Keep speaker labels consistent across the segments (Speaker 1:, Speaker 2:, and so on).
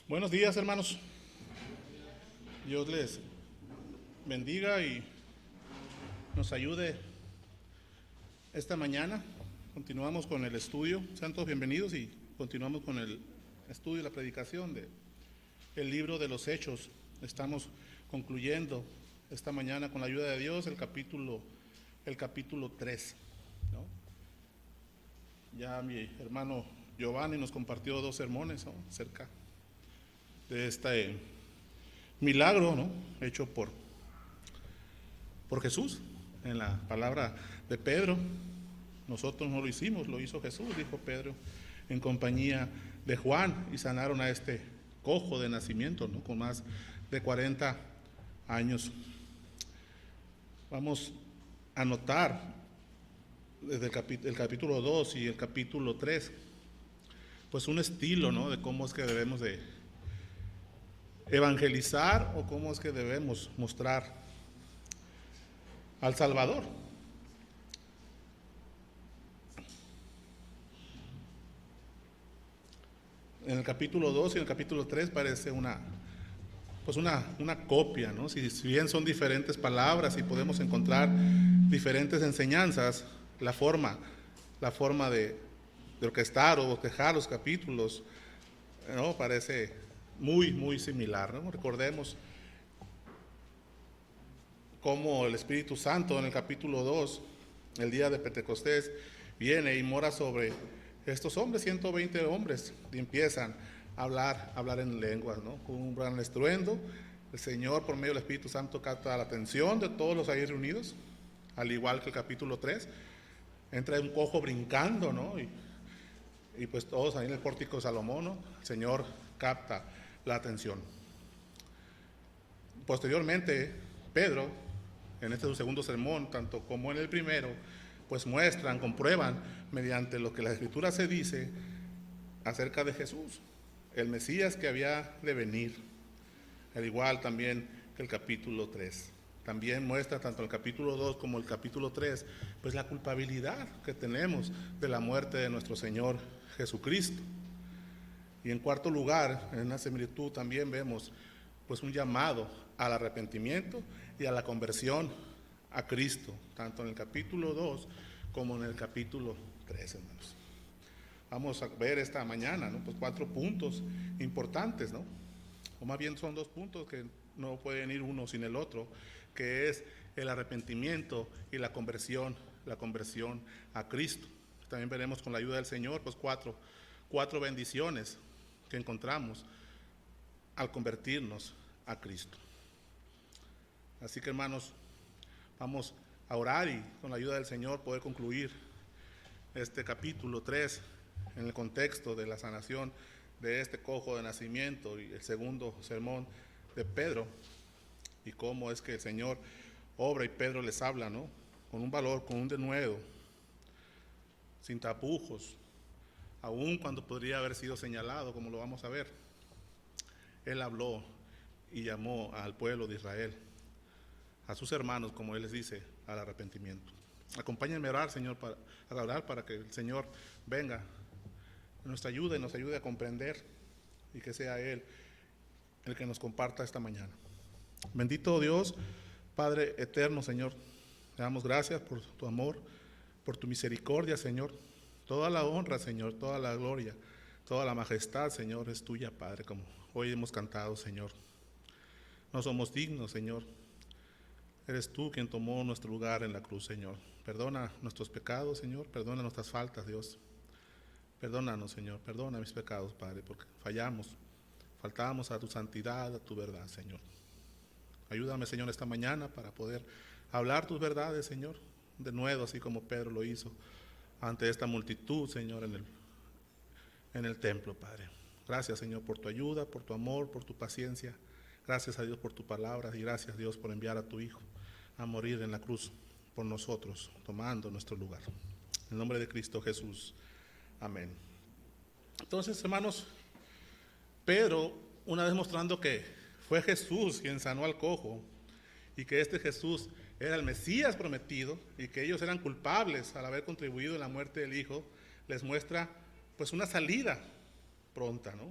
Speaker 1: Buenos días, hermanos. Dios les bendiga y nos ayude esta mañana. Continuamos con el estudio. Sean todos bienvenidos y continuamos con el estudio y la predicación del libro de los Hechos. Estamos concluyendo esta mañana con la ayuda de Dios el capítulo 3, ¿no? Ya mi hermano Giovanni nos compartió 2 sermones, ¿no?, acerca de este milagro, ¿no?, hecho por Jesús. En la palabra de Pedro, nosotros no lo hicimos, lo hizo Jesús, dijo Pedro, en compañía de Juan, y sanaron a este cojo de nacimiento, ¿no?, con más de 40 años. Vamos a notar desde el capítulo 2 y el capítulo 3, pues un estilo, ¿no?, de cómo es que debemos de evangelizar o cómo es que debemos mostrar al Salvador. En el capítulo 2 y en el capítulo 3 parece una copia, ¿no? Si bien son diferentes palabras y podemos encontrar diferentes enseñanzas, la forma de orquestar o bosquejar los capítulos, ¿no?, parece muy similar, ¿no? Recordemos cómo el Espíritu Santo en el capítulo 2, el día de Pentecostés, viene y mora sobre estos hombres, 120 hombres, y empiezan a hablar en lenguas, ¿no?, con un gran estruendo. El Señor, por medio del Espíritu Santo, capta la atención de todos los ahí reunidos, al igual que el capítulo 3. Entra un cojo brincando, ¿no?, y pues todos ahí en el pórtico de Salomón, ¿no?, el Señor capta la atención. Posteriormente, Pedro, en este segundo sermón, tanto como en el primero, pues comprueban mediante lo que la Escritura se dice acerca de Jesús, el Mesías que había de venir, al igual también que el capítulo 3. También muestra tanto el capítulo 2 como el capítulo 3, pues la culpabilidad que tenemos de la muerte de nuestro Señor Jesucristo. Y en cuarto lugar, en una similitud también vemos pues un llamado al arrepentimiento y a la conversión a Cristo, tanto en el capítulo 2 como en el capítulo 3, hermanos. Vamos a ver esta mañana, ¿no?, pues 4 puntos importantes, ¿no?, o más bien son 2 puntos que no pueden ir uno sin el otro, que es el arrepentimiento y la conversión a Cristo. También veremos con la ayuda del Señor pues cuatro bendiciones que encontramos al convertirnos a Cristo. Así que, hermanos, vamos a orar y con la ayuda del Señor poder concluir este capítulo 3 en el contexto de la sanación de este cojo de nacimiento y el segundo sermón de Pedro, y cómo es que el Señor obra y Pedro les habla, ¿no?, con un valor, con un denuedo, sin tapujos, aun cuando podría haber sido señalado, como lo vamos a ver. Él habló y llamó al pueblo de Israel, a sus hermanos, como Él les dice, al arrepentimiento. Acompáñenme a orar, Señor, para que el Señor venga, nos ayude y nos ayude a comprender, y que sea Él el que nos comparta esta mañana. Bendito Dios, Padre eterno, Señor, te damos gracias por tu amor, por tu misericordia, Señor. Toda la honra, Señor, toda la gloria, toda la majestad, Señor, es tuya, Padre, como hoy hemos cantado, Señor. No somos dignos, Señor. Eres tú quien tomó nuestro lugar en la cruz, Señor. Perdona nuestros pecados, Señor. Perdona nuestras faltas, Dios. Perdónanos, Señor. Perdona mis pecados, Padre, porque faltamos a tu santidad, a tu verdad, Señor. Ayúdame, Señor, esta mañana para poder hablar tus verdades, Señor, de nuevo, así como Pedro lo hizo ante esta multitud, Señor, en el templo, Padre. Gracias, Señor, por tu ayuda, por tu amor, por tu paciencia. Gracias a Dios por tu palabra, y gracias, Dios, por enviar a tu Hijo a morir en la cruz por nosotros, tomando nuestro lugar. En el nombre de Cristo Jesús. Amén. Entonces, hermanos, Pedro, una vez mostrando que fue Jesús quien sanó al cojo, y que este Jesús era el Mesías prometido, y que ellos eran culpables al haber contribuido en la muerte del Hijo, les muestra pues una salida pronta, ¿no?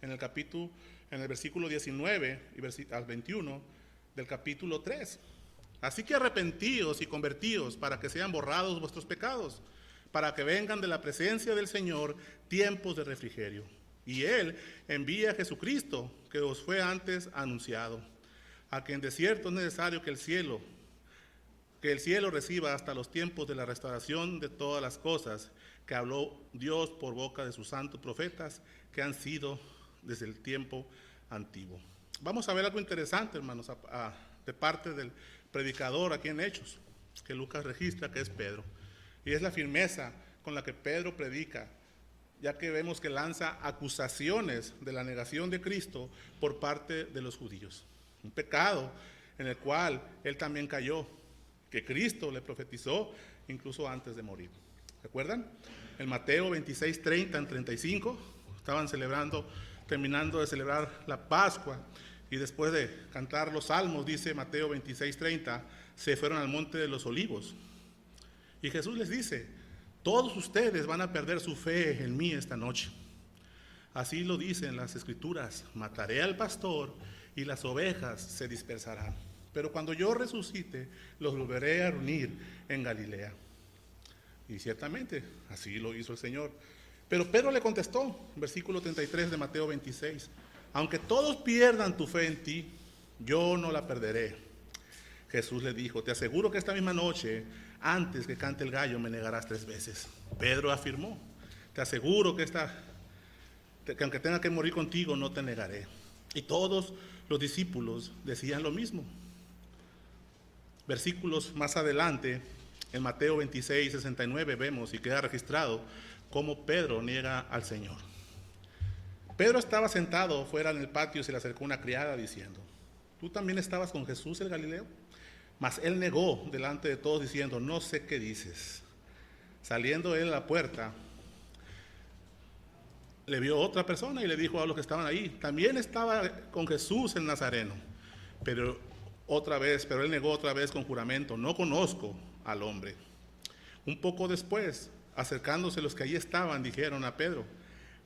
Speaker 1: en el versículo 19 y al 21 del capítulo 3. Así que arrepentíos y convertíos para que sean borrados vuestros pecados, para que vengan de la presencia del Señor tiempos de refrigerio. Y Él envía a Jesucristo, que os fue antes anunciado, a quien de cierto es necesario que el cielo reciba hasta los tiempos de la restauración de todas las cosas que habló Dios por boca de sus santos profetas, que han sido desde el tiempo antiguo. Vamos a ver algo interesante, hermanos, de parte del predicador aquí en Hechos, que Lucas registra, que es Pedro. Y es la firmeza con la que Pedro predica, ya que vemos que lanza acusaciones de la negación de Cristo por parte de los judíos. Un pecado en el cual él también cayó, que Cristo le profetizó incluso antes de morir. ¿Recuerdan? En Mateo 26, 30 en 35, estaban terminando de celebrar la Pascua, y después de cantar los salmos, dice Mateo 26, 30, se fueron al monte de los olivos. Y Jesús les dice: todos ustedes van a perder su fe en mí esta noche. Así lo dicen las Escrituras: mataré al pastor y las ovejas se dispersarán. Pero cuando yo resucite, los volveré a reunir en Galilea. Y ciertamente, así lo hizo el Señor. Pero Pedro le contestó, versículo 33 de Mateo 26, aunque todos pierdan tu fe en ti, yo no la perderé. Jesús le dijo: te aseguro que esta misma noche, antes que cante el gallo, me negarás 3 veces. Pedro afirmó: te aseguro que aunque tenga que morir contigo, no te negaré. Y todos los discípulos decían lo mismo. Versículos más adelante, en Mateo 26, 69, vemos y queda registrado cómo Pedro niega al Señor. Pedro estaba sentado fuera en el patio y se le acercó una criada diciendo: ¿tú también estabas con Jesús el Galileo? Mas él negó delante de todos diciendo: no sé qué dices. Saliendo él a la puerta, le vio otra persona y le dijo a los que estaban ahí: también estaba con Jesús el Nazareno. Pero él negó otra vez con juramento: no conozco al hombre. Un poco después, acercándose los que allí estaban, dijeron a Pedro: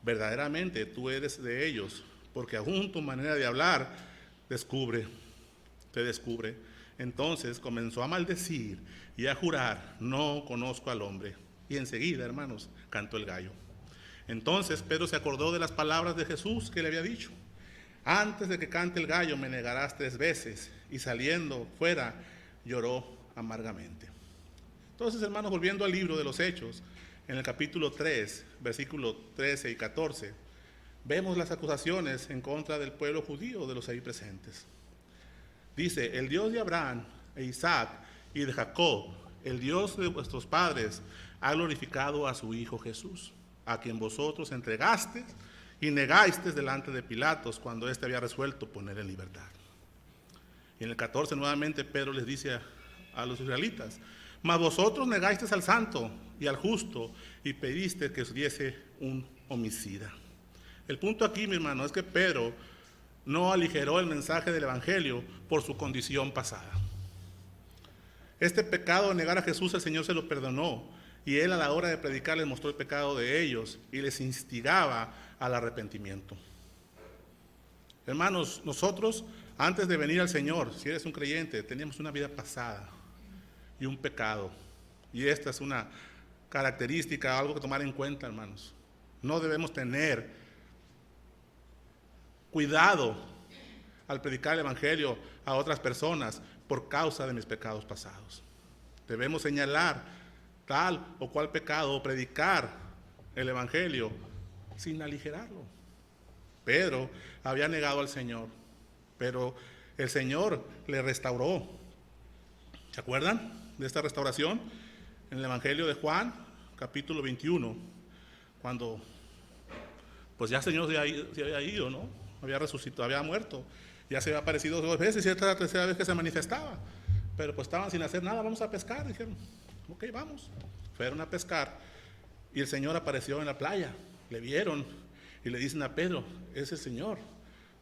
Speaker 1: verdaderamente tú eres de ellos, porque aún tu manera de hablar te descubre. Entonces comenzó a maldecir y a jurar: no conozco al hombre. Y enseguida, hermanos, cantó el gallo. Entonces Pedro se acordó de las palabras de Jesús que le había dicho: antes de que cante el gallo me negarás 3 veces. Y saliendo fuera, lloró amargamente. Entonces, hermanos, volviendo al libro de los Hechos, en el capítulo 3, versículos 13 y 14, vemos las acusaciones en contra del pueblo judío de los ahí presentes. Dice: el Dios de Abraham e Isaac y de Jacob, el Dios de vuestros padres, ha glorificado a su Hijo Jesús, a quien vosotros entregasteis y negasteis delante de Pilatos cuando éste había resuelto poner en libertad. Y en el 14 nuevamente Pedro les dice a los israelitas: mas vosotros negasteis al santo y al justo y pedisteis que os diese un homicida. El punto aquí, mi hermano, es que Pedro no aligeró el mensaje del evangelio por su condición pasada. Este pecado de negar a Jesús, el Señor se lo perdonó, y él a la hora de predicar les mostró el pecado de ellos y les instigaba al arrepentimiento. Hermanos, nosotros antes de venir al Señor, si eres un creyente, teníamos una vida pasada y un pecado. Y esta es una característica, algo que tomar en cuenta, hermanos. No debemos tener cuidado al predicar el evangelio a otras personas por causa de mis pecados pasados. Debemos señalar tal o cual pecado o predicar el evangelio sin aligerarlo. Pedro había negado al Señor, pero el Señor le restauró. ¿Se acuerdan de esta restauración? En el Evangelio de Juan, capítulo 21, cuando pues ya el Señor se había ido, ¿no? Había resucitado, había muerto. Ya se había aparecido 2 veces y esta era la 3ª vez que se manifestaba. Pero pues estaban sin hacer nada: vamos a pescar. Dijeron: ok, vamos. Fueron a pescar y el Señor apareció en la playa. Le vieron y le dicen a Pedro: es el Señor.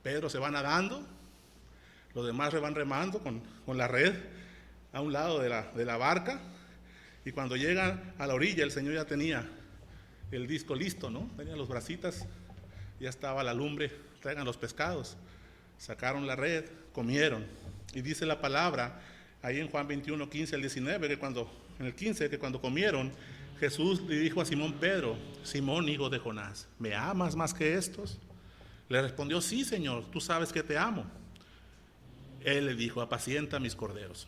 Speaker 1: Pedro se va nadando, los demás van remando con la red a un lado de la barca, y cuando llegan a la orilla el Señor ya tenía el disco listo, ¿no? Tenía los bracitas, ya estaba la lumbre traigan los pescados. Sacaron la red, comieron. Y dice la palabra, ahí en Juan 21, 15 al 19, en el 15, que cuando comieron, Jesús le dijo a Simón Pedro: Simón, hijo de Jonás, ¿me amas más que estos? Le respondió: sí, Señor, tú sabes que te amo. Él le dijo: apacienta mis corderos.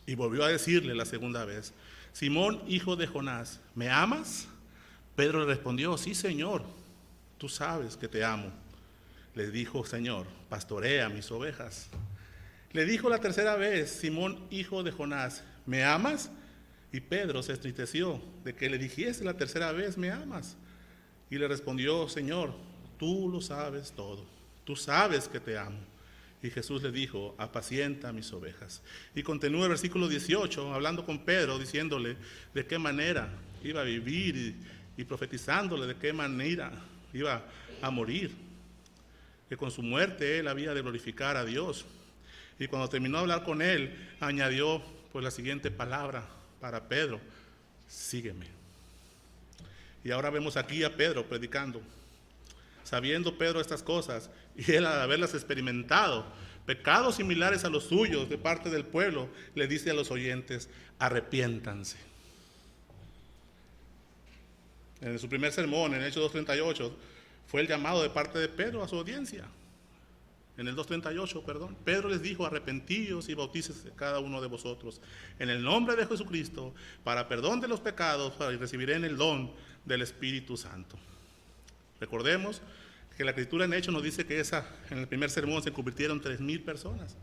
Speaker 1: Y volvió a decirle la segunda vez: Simón, hijo de Jonás, ¿me amas? Pedro le respondió: sí, Señor, tú sabes que te amo. Le dijo: Señor, pastorea mis ovejas. Le dijo la tercera vez: Simón, hijo de Jonás, ¿me amas? Y Pedro se entristeció de que le dijese la tercera vez: ¿me amas? Y le respondió: Señor, tú lo sabes todo, tú sabes que te amo. Y Jesús le dijo: apacienta mis ovejas. Y continúa el versículo 18, hablando con Pedro, diciéndole de qué manera iba a vivir y profetizándole de qué manera iba a morir, que con su muerte él había de glorificar a Dios. Y cuando terminó de hablar con él, añadió pues la siguiente palabra para Pedro: sígueme. Y ahora vemos aquí a Pedro predicando, sabiendo Pedro estas cosas, y él, al haberlas experimentado, pecados similares a los suyos de parte del pueblo, le dice a los oyentes: arrepiéntanse. En su primer sermón, en Hechos 2:38, fue el llamado de parte de Pedro a su audiencia. En el 2:38, Pedro les dijo: arrepentíos y bautícese cada uno de vosotros en el nombre de Jesucristo para perdón de los pecados, y recibiréis el don del Espíritu Santo. Recordemos que la escritura en Hechos nos dice que en el primer sermón se convirtieron 3,000 personas.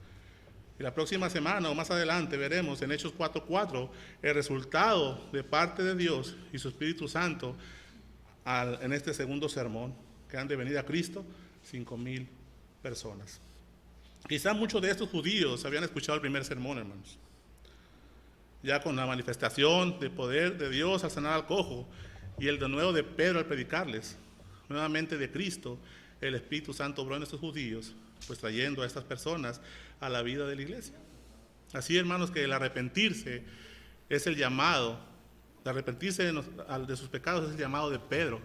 Speaker 1: Y la próxima semana o más adelante veremos en Hechos 4:4 el resultado de parte de Dios y su Espíritu Santo en este segundo sermón, que han de venir a Cristo 5,000 personas. Quizás muchos de estos judíos habían escuchado el primer sermón, hermanos, ya con la manifestación de poder de Dios al sanar al cojo, y el de nuevo de Pedro al predicarles nuevamente de Cristo. El Espíritu Santo obró en estos judíos, pues trayendo a estas personas a la vida de la iglesia. Así, hermanos, que el arrepentirse es el llamado, de arrepentirse de sus pecados es el llamado de Pedro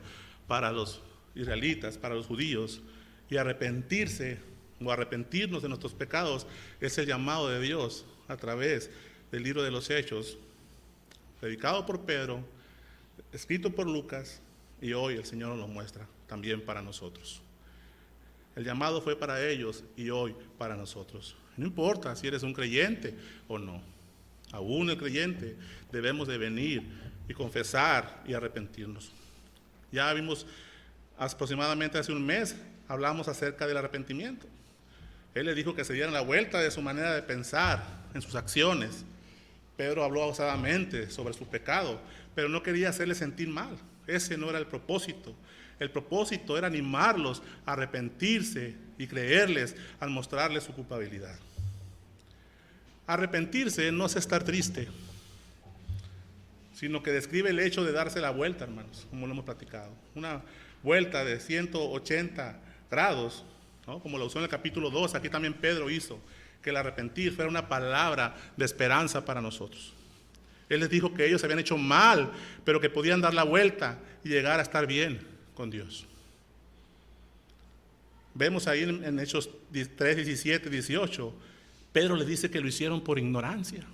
Speaker 1: para los israelitas, para los judíos, y arrepentirse o arrepentirnos de nuestros pecados es el llamado de Dios a través del libro de los Hechos, predicado por Pedro, escrito por Lucas, y hoy el Señor nos lo muestra también para nosotros. El llamado fue para ellos y hoy para nosotros. No importa si eres un creyente o no. Aún el creyente debemos de venir y confesar y arrepentirnos. Ya vimos aproximadamente hace un mes, hablamos acerca del arrepentimiento. Él les dijo que se dieran la vuelta de su manera de pensar en sus acciones. Pedro habló osadamente sobre su pecado, pero no quería hacerles sentir mal. Ese no era el propósito. El propósito era animarlos a arrepentirse y creerles al mostrarles su culpabilidad. Arrepentirse no es estar triste, sino que describe el hecho de darse la vuelta, hermanos, como lo hemos platicado. Una vuelta de 180 grados, ¿no? Como lo usó en el capítulo 2, aquí también Pedro hizo que el arrepentir fuera una palabra de esperanza para nosotros. Él les dijo que ellos habían hecho mal, pero que podían dar la vuelta y llegar a estar bien con Dios. Vemos ahí en Hechos 3, 17, 18, Pedro les dice que lo hicieron por ignorancia.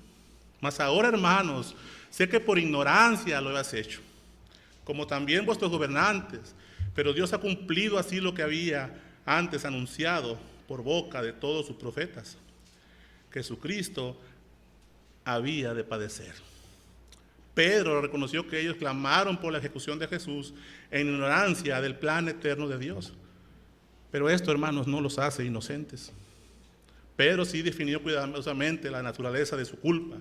Speaker 1: Mas ahora, hermanos, sé que por ignorancia lo habéis hecho, como también vuestros gobernantes, pero Dios ha cumplido así lo que había antes anunciado por boca de todos sus profetas, que Jesucristo había de padecer. Pedro reconoció que ellos clamaron por la ejecución de Jesús en ignorancia del plan eterno de Dios. Pero esto, hermanos, no los hace inocentes. Pedro sí definió cuidadosamente la naturaleza de su culpa.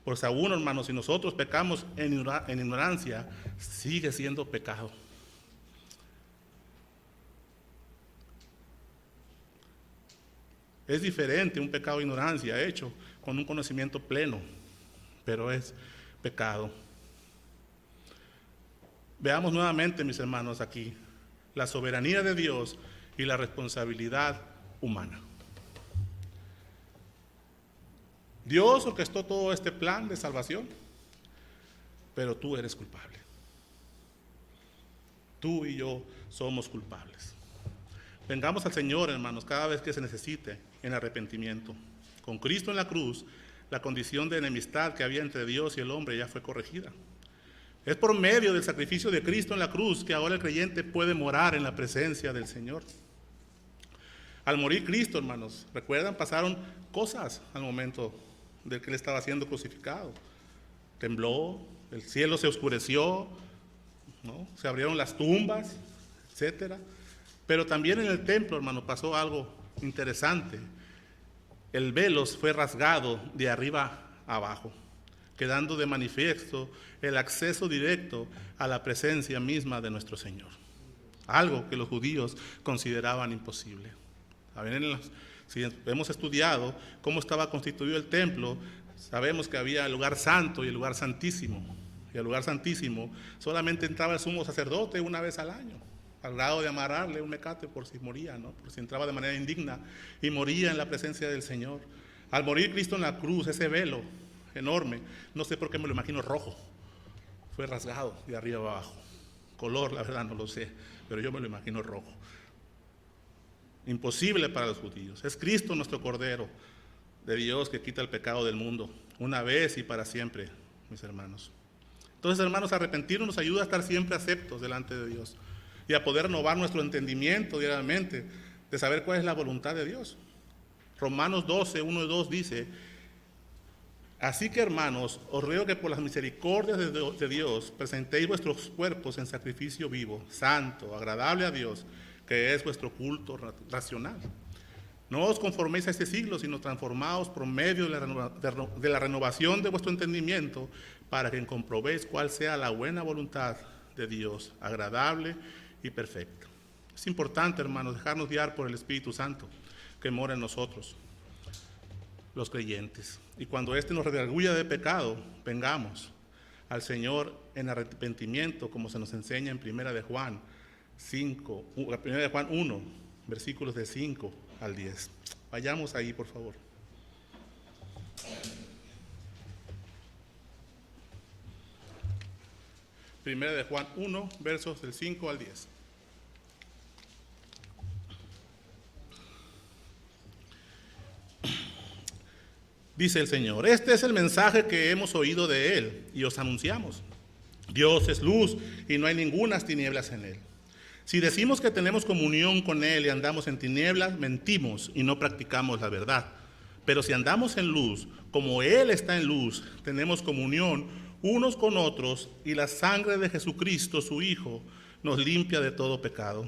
Speaker 1: Pues aún, hermanos, si nosotros pecamos en ignorancia, sigue siendo pecado. Es diferente un pecado de ignorancia hecho con un conocimiento pleno, pero es pecado. Veamos nuevamente, mis hermanos, aquí la soberanía de Dios y la responsabilidad humana. Dios orquestó todo este plan de salvación, pero tú eres culpable. Tú y yo somos culpables. Vengamos al Señor, hermanos, cada vez que se necesite en arrepentimiento. Con Cristo en la cruz, la condición de enemistad que había entre Dios y el hombre ya fue corregida. Es por medio del sacrificio de Cristo en la cruz que ahora el creyente puede morar en la presencia del Señor. Al morir Cristo, hermanos, recuerdan, pasaron cosas al momento de que Él estaba siendo crucificado. Tembló, el cielo se oscureció, ¿no? Se abrieron las tumbas, etcétera. Pero también en el templo, hermano, pasó algo interesante. El velo fue rasgado de arriba a abajo, quedando de manifiesto el acceso directo a la presencia misma de nuestro Señor. Algo que los judíos consideraban imposible. Si hemos estudiado cómo estaba constituido el templo, sabemos que había el lugar santo y el lugar santísimo. Y el lugar santísimo solamente entraba el sumo sacerdote una vez al año, al grado de amarrarle un mecate por si moría, ¿no? Por si entraba de manera indigna y moría en la presencia del Señor. Al morir Cristo en la cruz, ese velo enorme, no sé por qué me lo imagino rojo, fue rasgado de arriba abajo. Color, la verdad no lo sé, pero yo me lo imagino rojo. Imposible para los judíos. Es Cristo nuestro Cordero de Dios que quita el pecado del mundo, una vez y para siempre, mis hermanos. Entonces, hermanos, arrepentirnos nos ayuda a estar siempre aceptos delante de Dios y a poder renovar nuestro entendimiento diariamente de saber cuál es la voluntad de Dios. Romanos 12, 1 y 2 dice: así que, hermanos, os ruego que por las misericordias de Dios presentéis vuestros cuerpos en sacrificio vivo, santo, agradable a Dios, que es vuestro culto racional. No os conforméis a este siglo, sino transformaos por medio de la renovación de vuestro entendimiento, para que comprobéis cuál sea la buena voluntad de Dios, agradable y perfecta. Es importante, hermanos, dejarnos guiar por el Espíritu Santo que mora en nosotros, los creyentes. Y cuando éste nos redarguya de pecado, vengamos al Señor en arrepentimiento, como se nos enseña en 1 de Juan 1, versículos de 5 al 10. Vayamos ahí, por favor. Primera de Juan 1, versos del 5 al 10. Dice el Señor: este es el mensaje que hemos oído de Él y os anunciamos. Dios es luz y no hay ningunas tinieblas en Él. Si decimos que tenemos comunión con Él y andamos en tinieblas, mentimos y no practicamos la verdad. Pero si andamos en luz, como Él está en luz, tenemos comunión unos con otros, y la sangre de Jesucristo, su Hijo, nos limpia de todo pecado.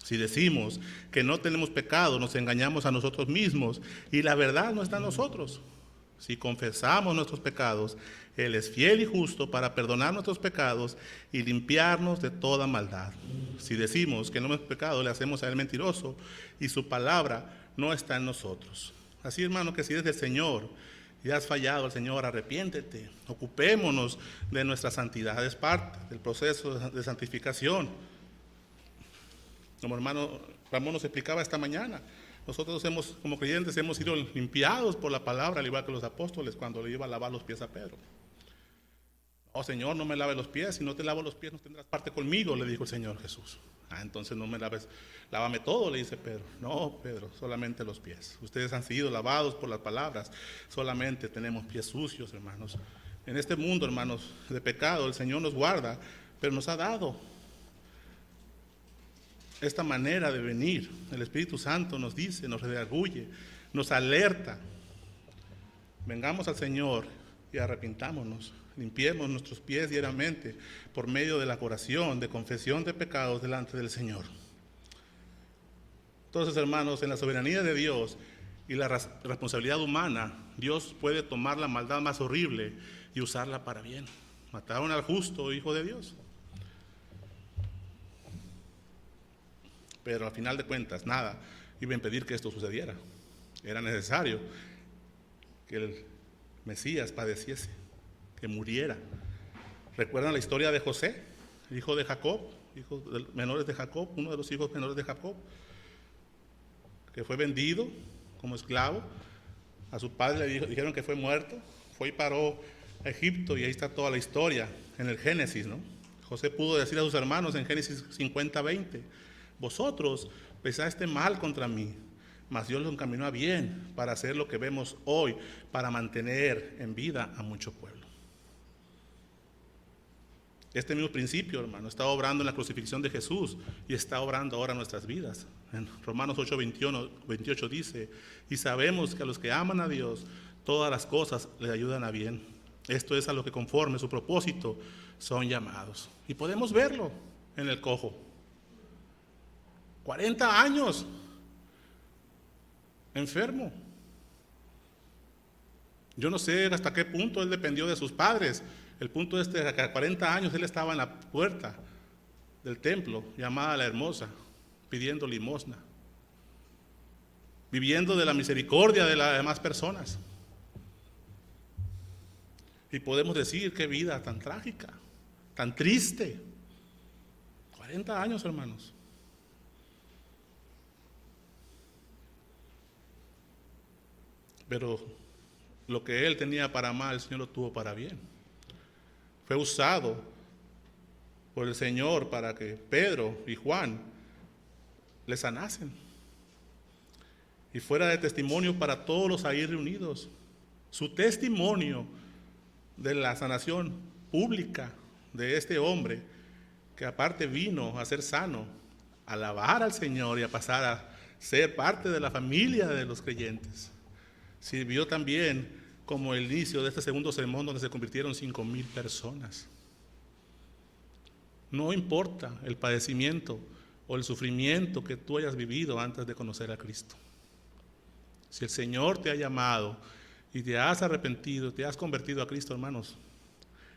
Speaker 1: Si decimos que no tenemos pecado, nos engañamos a nosotros mismos y la verdad no está en nosotros. Si confesamos nuestros pecados, Él es fiel y justo para perdonar nuestros pecados y limpiarnos de toda maldad. Si decimos que no hemos pecado, le hacemos a Él mentiroso y su palabra no está en nosotros. Así, hermano, que si eres del Señor y has fallado al Señor, arrepiéntete. Ocupémonos de nuestra santidad. Es parte del proceso de santificación. Como hermano Ramón nos explicaba esta mañana, nosotros como creyentes hemos sido limpiados por la palabra, al igual que los apóstoles cuando le iba a lavar los pies a Pedro. Oh Señor, no me laves los pies, si no te lavo los pies no tendrás parte conmigo, le dijo el Señor Jesús. Entonces no me laves, lávame todo, le dice Pedro. No, Pedro, solamente los pies. Ustedes han sido lavados por las palabras, solamente tenemos pies sucios, hermanos. En este mundo, hermanos, de pecado, el Señor nos guarda, pero nos ha dado esta manera de venir. El Espíritu Santo nos dice, nos redarguye, nos alerta. Vengamos al Señor y arrepintámonos, limpiemos nuestros pies diariamente por medio de la oración, de confesión de pecados delante del Señor. Entonces, hermanos, en la soberanía de Dios y la responsabilidad humana, Dios puede tomar la maldad más horrible y usarla para bien. Mataron al justo Hijo de Dios. Pero al final de cuentas, nada iba a impedir que esto sucediera. Era necesario que el Mesías padeciese, que muriera. ¿Recuerdan la historia de José, hijo de Jacob, hijo menores de Jacob, uno de los hijos menores de Jacob, que fue vendido como esclavo? A su padre le dijeron que fue muerto, fue y paró a Egipto, y ahí está toda la historia en el Génesis, ¿no? José pudo decir a sus hermanos en Génesis 50:20: vosotros pensaste mal contra mí, mas Dios lo encaminó a bien para hacer lo que vemos hoy, para mantener en vida a mucho pueblo. Este mismo principio, hermano, está obrando en la crucifixión de Jesús y está obrando ahora en nuestras vidas. En Romanos 8:28 dice, y sabemos que a los que aman a Dios, todas las cosas les ayudan a bien. Esto es a lo que conforme su propósito son llamados. Y podemos verlo en el cojo. 40 años enfermo. Yo no sé hasta qué punto él dependió de sus padres. El punto es que a 40 años él estaba en la puerta del templo, llamada La Hermosa, pidiendo limosna, viviendo de la misericordia de las demás personas. Y podemos decir, qué vida tan trágica, tan triste. 40 años, hermanos. Pero lo que él tenía para mal, el Señor lo tuvo para bien. Fue usado por el Señor para que Pedro y Juan le sanasen. Y fuera de testimonio para todos los ahí reunidos. Su testimonio de la sanación pública de este hombre, que aparte vino a ser sano, a alabar al Señor y a pasar a ser parte de la familia de los creyentes, sirvió también como el inicio de este segundo sermón donde se convirtieron 5,000 personas. No importa el padecimiento o el sufrimiento que tú hayas vivido antes de conocer a Cristo. Si el Señor te ha llamado y te has arrepentido, te has convertido a Cristo, hermanos,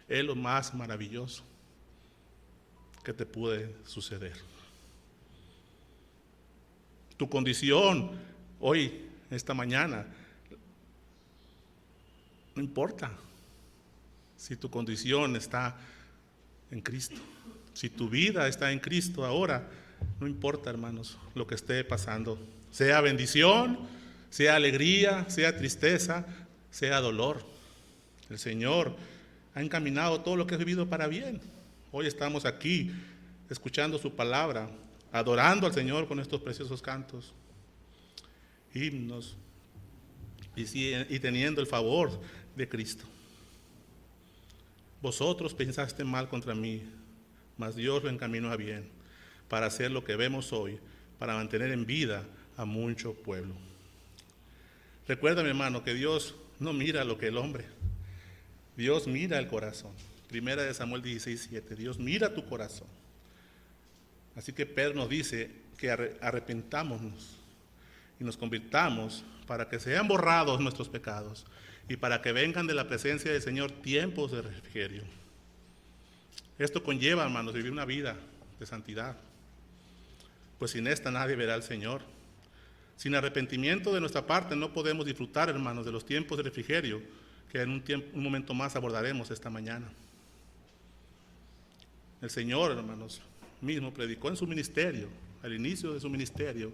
Speaker 1: es lo más maravilloso que te puede suceder. Tu condición hoy, esta mañana, no importa si tu condición está en Cristo. Si tu vida está en Cristo ahora, no importa, hermanos, lo que esté pasando. Sea bendición, sea alegría, sea tristeza, sea dolor. El Señor ha encaminado todo lo que has vivido para bien. Hoy estamos aquí escuchando su palabra, adorando al Señor con estos preciosos cantos, himnos y teniendo el favor de Cristo. Vosotros pensaste mal contra mí, mas Dios lo encaminó a bien, para hacer lo que vemos hoy, para mantener en vida a mucho pueblo. Recuerda, mi hermano, que Dios no mira lo que el hombre, Dios mira el corazón. Primera de Samuel 16:7, Dios mira tu corazón. Así que Pedro nos dice que arrepentámonos y nos convirtamos para que sean borrados nuestros pecados y para que vengan de la presencia del Señor tiempos de refrigerio. Esto conlleva, hermanos, vivir una vida de santidad, pues sin esta nadie verá al Señor. Sin arrepentimiento de nuestra parte no podemos disfrutar, hermanos, de los tiempos de refrigerio que en un momento más abordaremos esta mañana. El Señor, hermanos, mismo predicó en su ministerio, al inicio de su ministerio,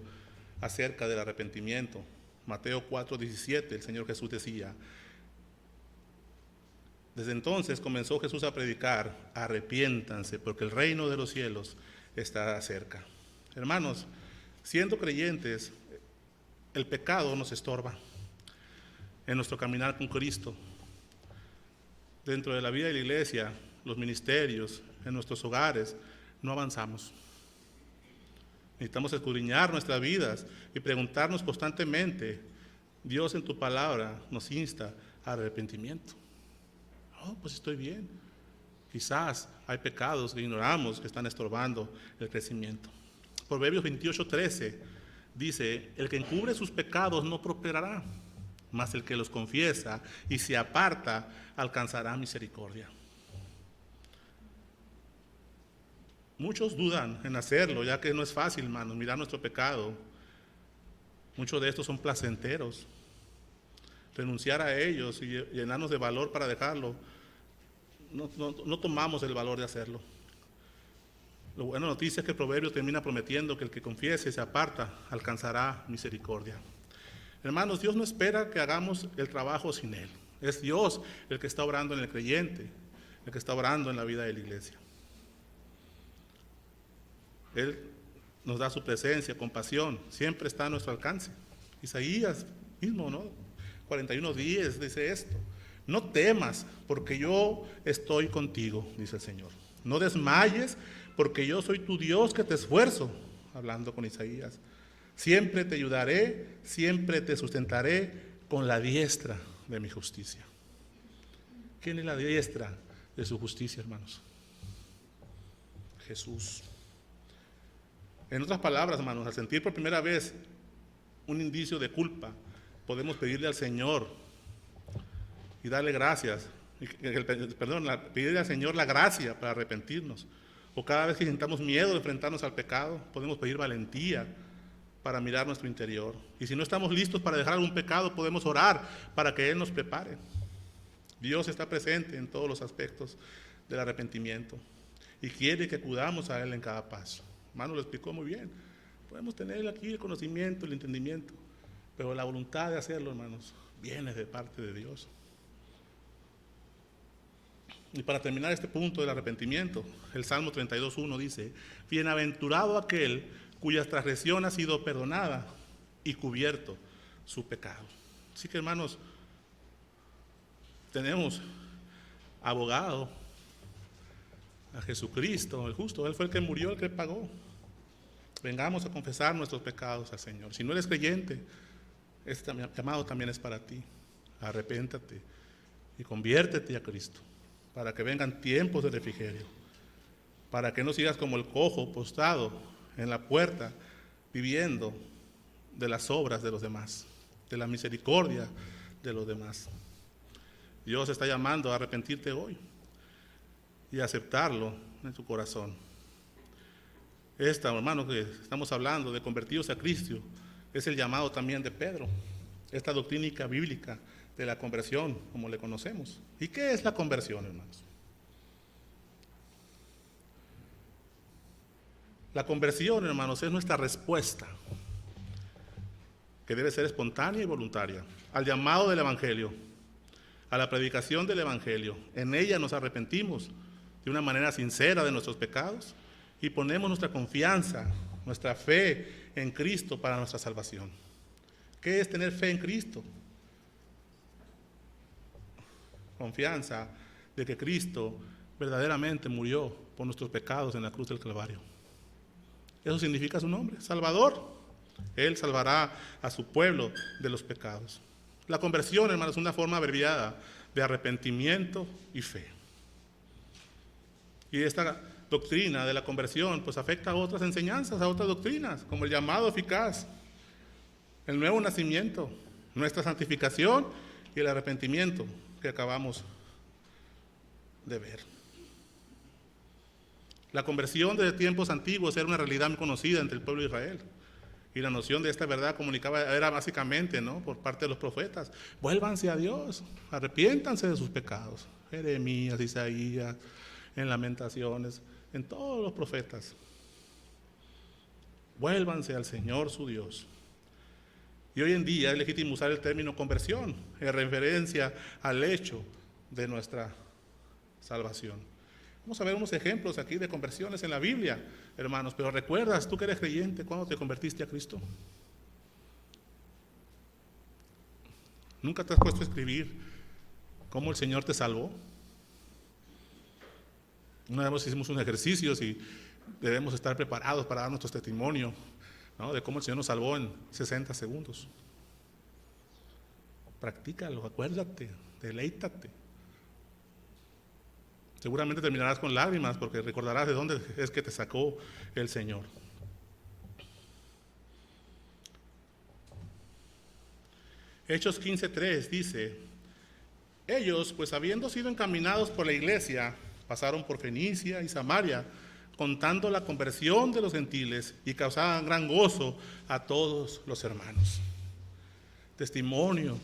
Speaker 1: acerca del arrepentimiento. Mateo 4:17, el Señor Jesús decía, desde entonces comenzó Jesús a predicar, arrepiéntanse, porque el reino de los cielos está cerca. Hermanos, siendo creyentes, el pecado nos estorba en nuestro caminar con Cristo. Dentro de la vida de la iglesia, los ministerios, en nuestros hogares, no avanzamos. Necesitamos escudriñar nuestras vidas y preguntarnos constantemente, Dios en tu palabra nos insta al arrepentimiento. Oh, pues estoy bien. Quizás hay pecados que ignoramos que están estorbando el crecimiento. Proverbios 28:13 dice, el que encubre sus pecados no prosperará, mas el que los confiesa y se aparta alcanzará misericordia. Muchos dudan en hacerlo, ya que no es fácil, hermanos, mirar nuestro pecado. Muchos de estos son placenteros. Renunciar a ellos y llenarnos de valor para dejarlo, no tomamos el valor de hacerlo. La buena noticia es que el proverbio termina prometiendo que el que confiese y se aparta alcanzará misericordia. Hermanos, Dios no espera que hagamos el trabajo sin Él. Es Dios el que está obrando en el creyente, el que está obrando en la vida de la iglesia. Él nos da su presencia, compasión, siempre está a nuestro alcance. Isaías mismo, ¿no? 41:10 dice esto: no temas, porque yo estoy contigo, dice el Señor. No desmayes, porque yo soy tu Dios que te esfuerzo, hablando con Isaías. Siempre te ayudaré, siempre te sustentaré con la diestra de mi justicia. ¿Quién es la diestra de su justicia, hermanos? Jesús. En otras palabras, hermanos, al sentir por primera vez un indicio de culpa, podemos pedirle al Señor y darle gracias, pedirle al Señor la gracia para arrepentirnos. O cada vez que sintamos miedo de enfrentarnos al pecado, podemos pedir valentía para mirar nuestro interior. Y si no estamos listos para dejar algún pecado, podemos orar para que Él nos prepare. Dios está presente en todos los aspectos del arrepentimiento y quiere que acudamos a Él en cada paso. Hermano, lo explicó muy bien. Podemos tener aquí el conocimiento, el entendimiento, pero la voluntad de hacerlo, hermanos, viene de parte de Dios. Y para terminar este punto del arrepentimiento, el Salmo 32:1 dice: bienaventurado aquel cuya transgresión ha sido perdonada y cubierto su pecado. Así que, hermanos, tenemos abogado a Jesucristo, el justo. Él fue el que murió, el que pagó. Vengamos a confesar nuestros pecados al Señor. Si no eres creyente, este llamado también es para ti. Arrepéntate y conviértete a Cristo, para que vengan tiempos de refrigerio, para que no sigas como el cojo postrado en la puerta, viviendo de las obras de los demás, de la misericordia de los demás. Dios está llamando a arrepentirte hoy y a aceptarlo en tu corazón. Hermano, que estamos hablando de convertidos a Cristo, es el llamado también de Pedro, esta doctrina bíblica de la conversión, como le conocemos. ¿Y qué es la conversión, hermanos? La conversión, hermanos, es nuestra respuesta, que debe ser espontánea y voluntaria, al llamado del Evangelio, a la predicación del Evangelio. En ella nos arrepentimos de una manera sincera de nuestros pecados y ponemos nuestra confianza, nuestra fe en Cristo para nuestra salvación. ¿Qué es tener fe en Cristo? Confianza de que Cristo verdaderamente murió por nuestros pecados en la cruz del Calvario. Eso significa su nombre, Salvador. Él salvará a su pueblo de los pecados. La conversión, hermanos, es una forma abreviada de arrepentimiento y fe. Y esta doctrina de la conversión pues afecta a otras enseñanzas, a otras doctrinas, como el llamado eficaz, el nuevo nacimiento, nuestra santificación y el arrepentimiento que acabamos de ver. La conversión desde tiempos antiguos era una realidad muy conocida entre el pueblo de Israel. Y la noción de esta verdad comunicaba era básicamente, ¿no?, por parte de los profetas: vuélvanse a Dios, arrepiéntanse de sus pecados. Jeremías, Isaías, en Lamentaciones, en todos los profetas. Vuélvanse al Señor su Dios. Y hoy en día es legítimo usar el término conversión en referencia al hecho de nuestra salvación. Vamos a ver unos ejemplos aquí de conversiones en la Biblia, hermanos. Pero ¿recuerdas, tú que eres creyente, cuándo te convertiste a Cristo? ¿Nunca te has puesto a escribir cómo el Señor te salvó? Una vez hicimos unos ejercicios y debemos estar preparados para dar nuestro testimonio, ¿no?, de cómo el Señor nos salvó en 60 segundos. Practícalo, acuérdate, deleítate. Seguramente terminarás con lágrimas porque recordarás de dónde es que te sacó el Señor. Hechos 15:3 dice: ellos, pues habiendo sido encaminados por la iglesia, pasaron por Fenicia y Samaria, contando la conversión de los gentiles, y causaban gran gozo a todos los hermanos. Testimonio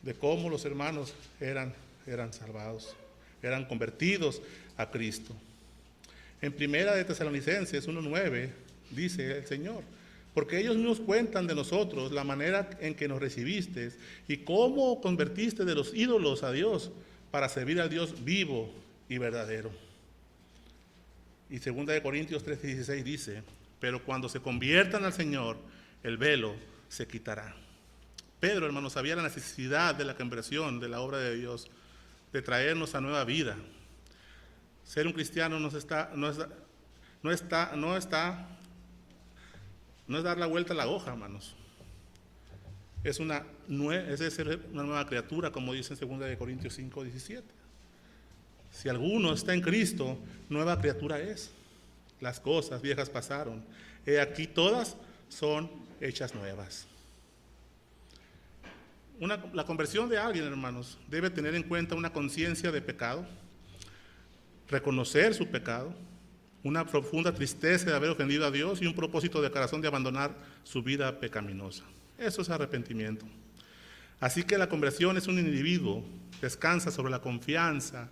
Speaker 1: de cómo los hermanos eran salvados, eran convertidos a Cristo. En Primera de Tesalonicenses 1:9 dice el Señor: porque ellos nos cuentan de nosotros la manera en que nos recibiste y cómo convertiste de los ídolos a Dios para servir al Dios vivo y verdadero. Y 2 de Corintios 3:16 dice: pero cuando se conviertan al Señor, el velo se quitará. Pedro, hermanos, sabía la necesidad de la conversión, de la obra de Dios, de traernos a nueva vida. Ser un cristiano no es dar la vuelta a la hoja, hermanos. Es ser una nueva criatura, como dice en 2 Corintios 5, 17. Si alguno está en Cristo, nueva criatura es. Las cosas viejas pasaron. He aquí todas son hechas nuevas. La conversión de alguien, hermanos, debe tener en cuenta una conciencia de pecado, reconocer su pecado, una profunda tristeza de haber ofendido a Dios y un propósito de corazón de abandonar su vida pecaminosa. Eso es arrepentimiento. Así que la conversión es un individuo, descansa sobre la confianza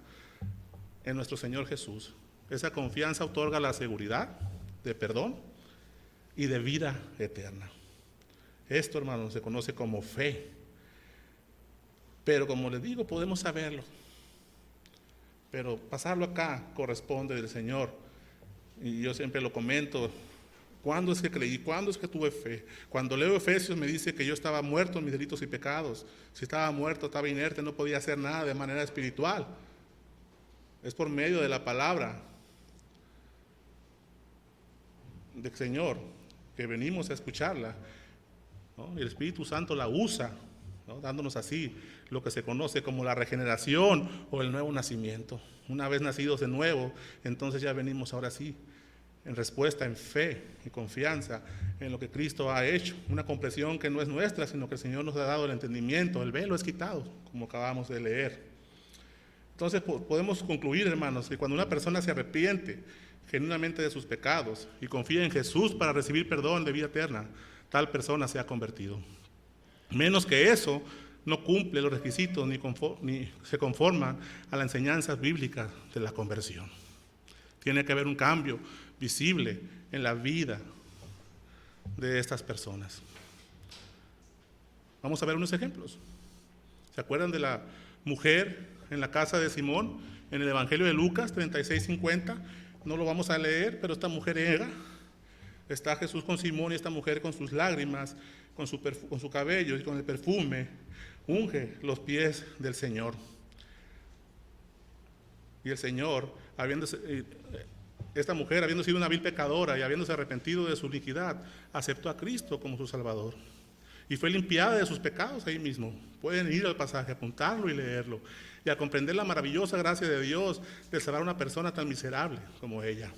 Speaker 1: en nuestro Señor Jesús. Esa confianza otorga la seguridad de perdón y de vida eterna. Esto, hermanos, se conoce como fe. Pero como les digo, podemos saberlo. Pero pasarlo acá corresponde del Señor. Y yo siempre lo comento. ¿Cuándo es que creí? ¿Cuándo es que tuve fe? Cuando leo Efesios me dice que yo estaba muerto en mis delitos y pecados. Si estaba muerto, estaba inerte, no podía hacer nada de manera espiritual. Es por medio de la palabra del Señor que venimos a escucharla, ¿no? Y el Espíritu Santo la usa, ¿no? Dándonos así lo que se conoce como la regeneración o el nuevo nacimiento. Una vez nacidos de nuevo, entonces ya venimos ahora sí en respuesta, en fe y confianza en lo que Cristo ha hecho. Una comprensión que no es nuestra, sino que el Señor nos ha dado el entendimiento. El velo es quitado, como acabamos de leer. Entonces podemos concluir, hermanos, que cuando una persona se arrepiente genuinamente de sus pecados y confía en Jesús para recibir perdón de vida eterna, tal persona se ha convertido. Menos que eso, no cumple los requisitos ni se conforma a las enseñanzas bíblicas de la conversión. Tiene que haber un cambio visible en la vida de estas personas. Vamos a ver unos ejemplos. ¿Se acuerdan de la mujer en la casa de Simón en el Evangelio de Lucas 36:50? No lo vamos a leer, pero esta mujer llega. Está Jesús con Simón y esta mujer con sus lágrimas, con su cabello y con el perfume, unge los pies del Señor. Y el Señor, esta mujer, habiendo sido una vil pecadora y habiéndose arrepentido de su iniquidad, aceptó a Cristo como su Salvador. Y fue limpiada de sus pecados ahí mismo. Pueden ir al pasaje, apuntarlo y leerlo. Y a comprender la maravillosa gracia de Dios de salvar a una persona tan miserable como ella.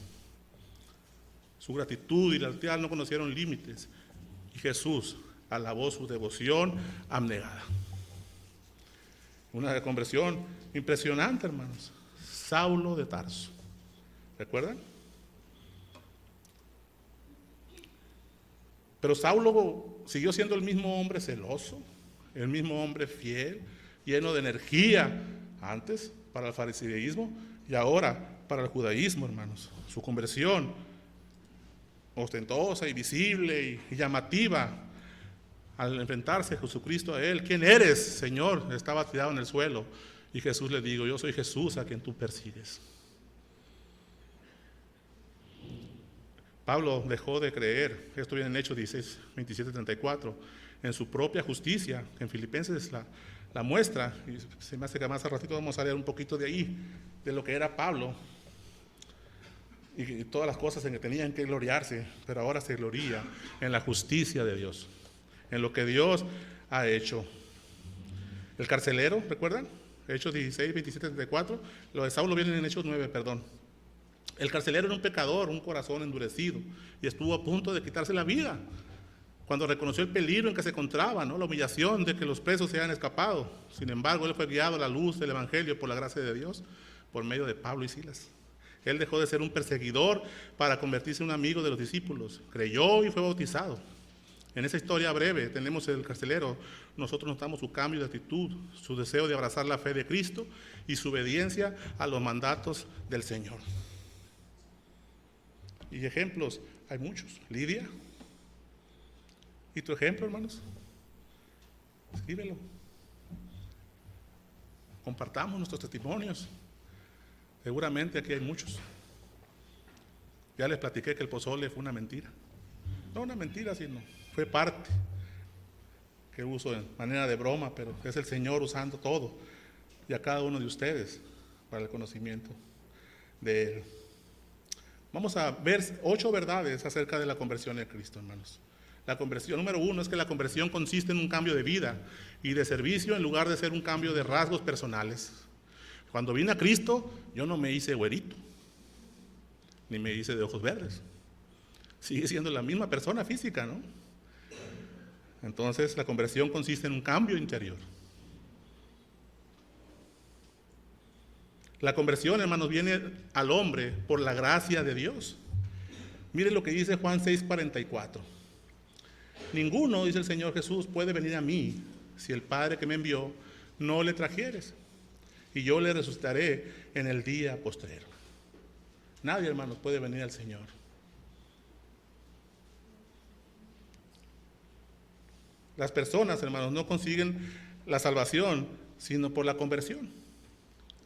Speaker 1: Su gratitud y lealtad no conocieron límites. Y Jesús alabó su devoción abnegada. Una conversión impresionante, hermanos. Saulo de Tarso. ¿Recuerdan? Pero Saulo siguió siendo el mismo hombre celoso, el mismo hombre fiel, lleno de energía, antes para el fariseísmo y ahora para el judaísmo, hermanos. Su conversión ostentosa y visible y llamativa al enfrentarse a Jesucristo a él. ¿Quién eres, Señor? Estaba tirado en el suelo y Jesús le dijo: yo soy Jesús a quien tú persigues. Pablo dejó de creer, esto viene en Hechos 16, 27, 34, en su propia justicia, que en Filipenses la muestra, y se me hace que más al ratito vamos a leer un poquito de ahí, de lo que era Pablo, y todas las cosas en que tenían que gloriarse, pero ahora se gloria en la justicia de Dios, en lo que Dios ha hecho. El carcelero, ¿recuerdan? Hechos 16, 27, 34, lo de Saulo viene en Hechos 9, perdón. El carcelero era un pecador, un corazón endurecido, y estuvo a punto de quitarse la vida cuando reconoció el peligro en que se encontraba, ¿no? La humillación de que los presos se hayan escapado. Sin embargo, él fue guiado a la luz del Evangelio por la gracia de Dios, por medio de Pablo y Silas. Él dejó de ser un perseguidor para convertirse en un amigo de los discípulos. Creyó y fue bautizado. En esa historia breve tenemos el carcelero. Nosotros notamos su cambio de actitud, su deseo de abrazar la fe de Cristo y su obediencia a los mandatos del Señor. Y ejemplos, hay muchos. Lidia. ¿Y tu ejemplo, hermanos? Escríbelo. Compartamos nuestros testimonios. Seguramente aquí hay muchos. Ya les platiqué que el pozole fue una mentira. No una mentira, sino fue parte que uso en manera de broma, pero es el Señor usando todo y a cada uno de ustedes para el conocimiento de Él. Vamos a ver 8 verdades acerca de la conversión en Cristo, hermanos. La conversión, número 1, es que la conversión consiste en un cambio de vida y de servicio en lugar de ser un cambio de rasgos personales. Cuando vine a Cristo, yo no me hice güerito, ni me hice de ojos verdes. Sigue siendo la misma persona física, ¿no? Entonces, la conversión consiste en un cambio interior. La conversión, hermanos, viene al hombre por la gracia de Dios. Miren lo que dice Juan 6:44. Ninguno, dice el Señor Jesús, puede venir a mí si el Padre que me envió no le trajeres, y yo le resucitaré en el día postrero. Nadie, hermanos, puede venir al Señor. Las personas, hermanos, no consiguen la salvación sino por la conversión.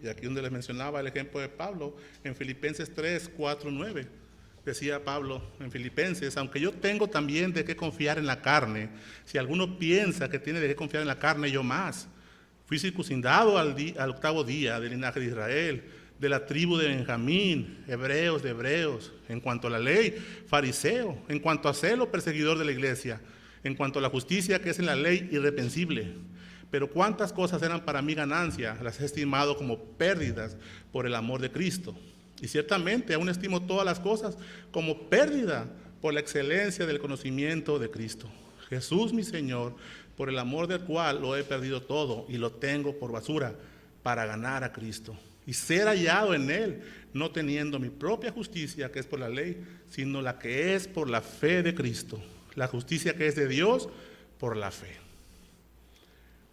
Speaker 1: Y aquí donde les mencionaba el ejemplo de Pablo, en Filipenses 3:4-9, decía Pablo en Filipenses: aunque yo tengo también de qué confiar en la carne, si alguno piensa que tiene de qué confiar en la carne, yo más. Fui circuncidado al 8º día del linaje de Israel, de la tribu de Benjamín, hebreos de hebreos, en cuanto a la ley, fariseo, en cuanto a celo, perseguidor de la iglesia, en cuanto a la justicia que es en la ley, irreprensible. Pero cuántas cosas eran para mí ganancia, las he estimado como pérdidas por el amor de Cristo. Y ciertamente aún estimo todas las cosas como pérdida por la excelencia del conocimiento de Cristo. Jesús mi Señor, por el amor del cual lo he perdido todo y lo tengo por basura para ganar a Cristo y ser hallado en Él, no teniendo mi propia justicia que es por la ley, sino la que es por la fe de Cristo, la justicia que es de Dios por la fe.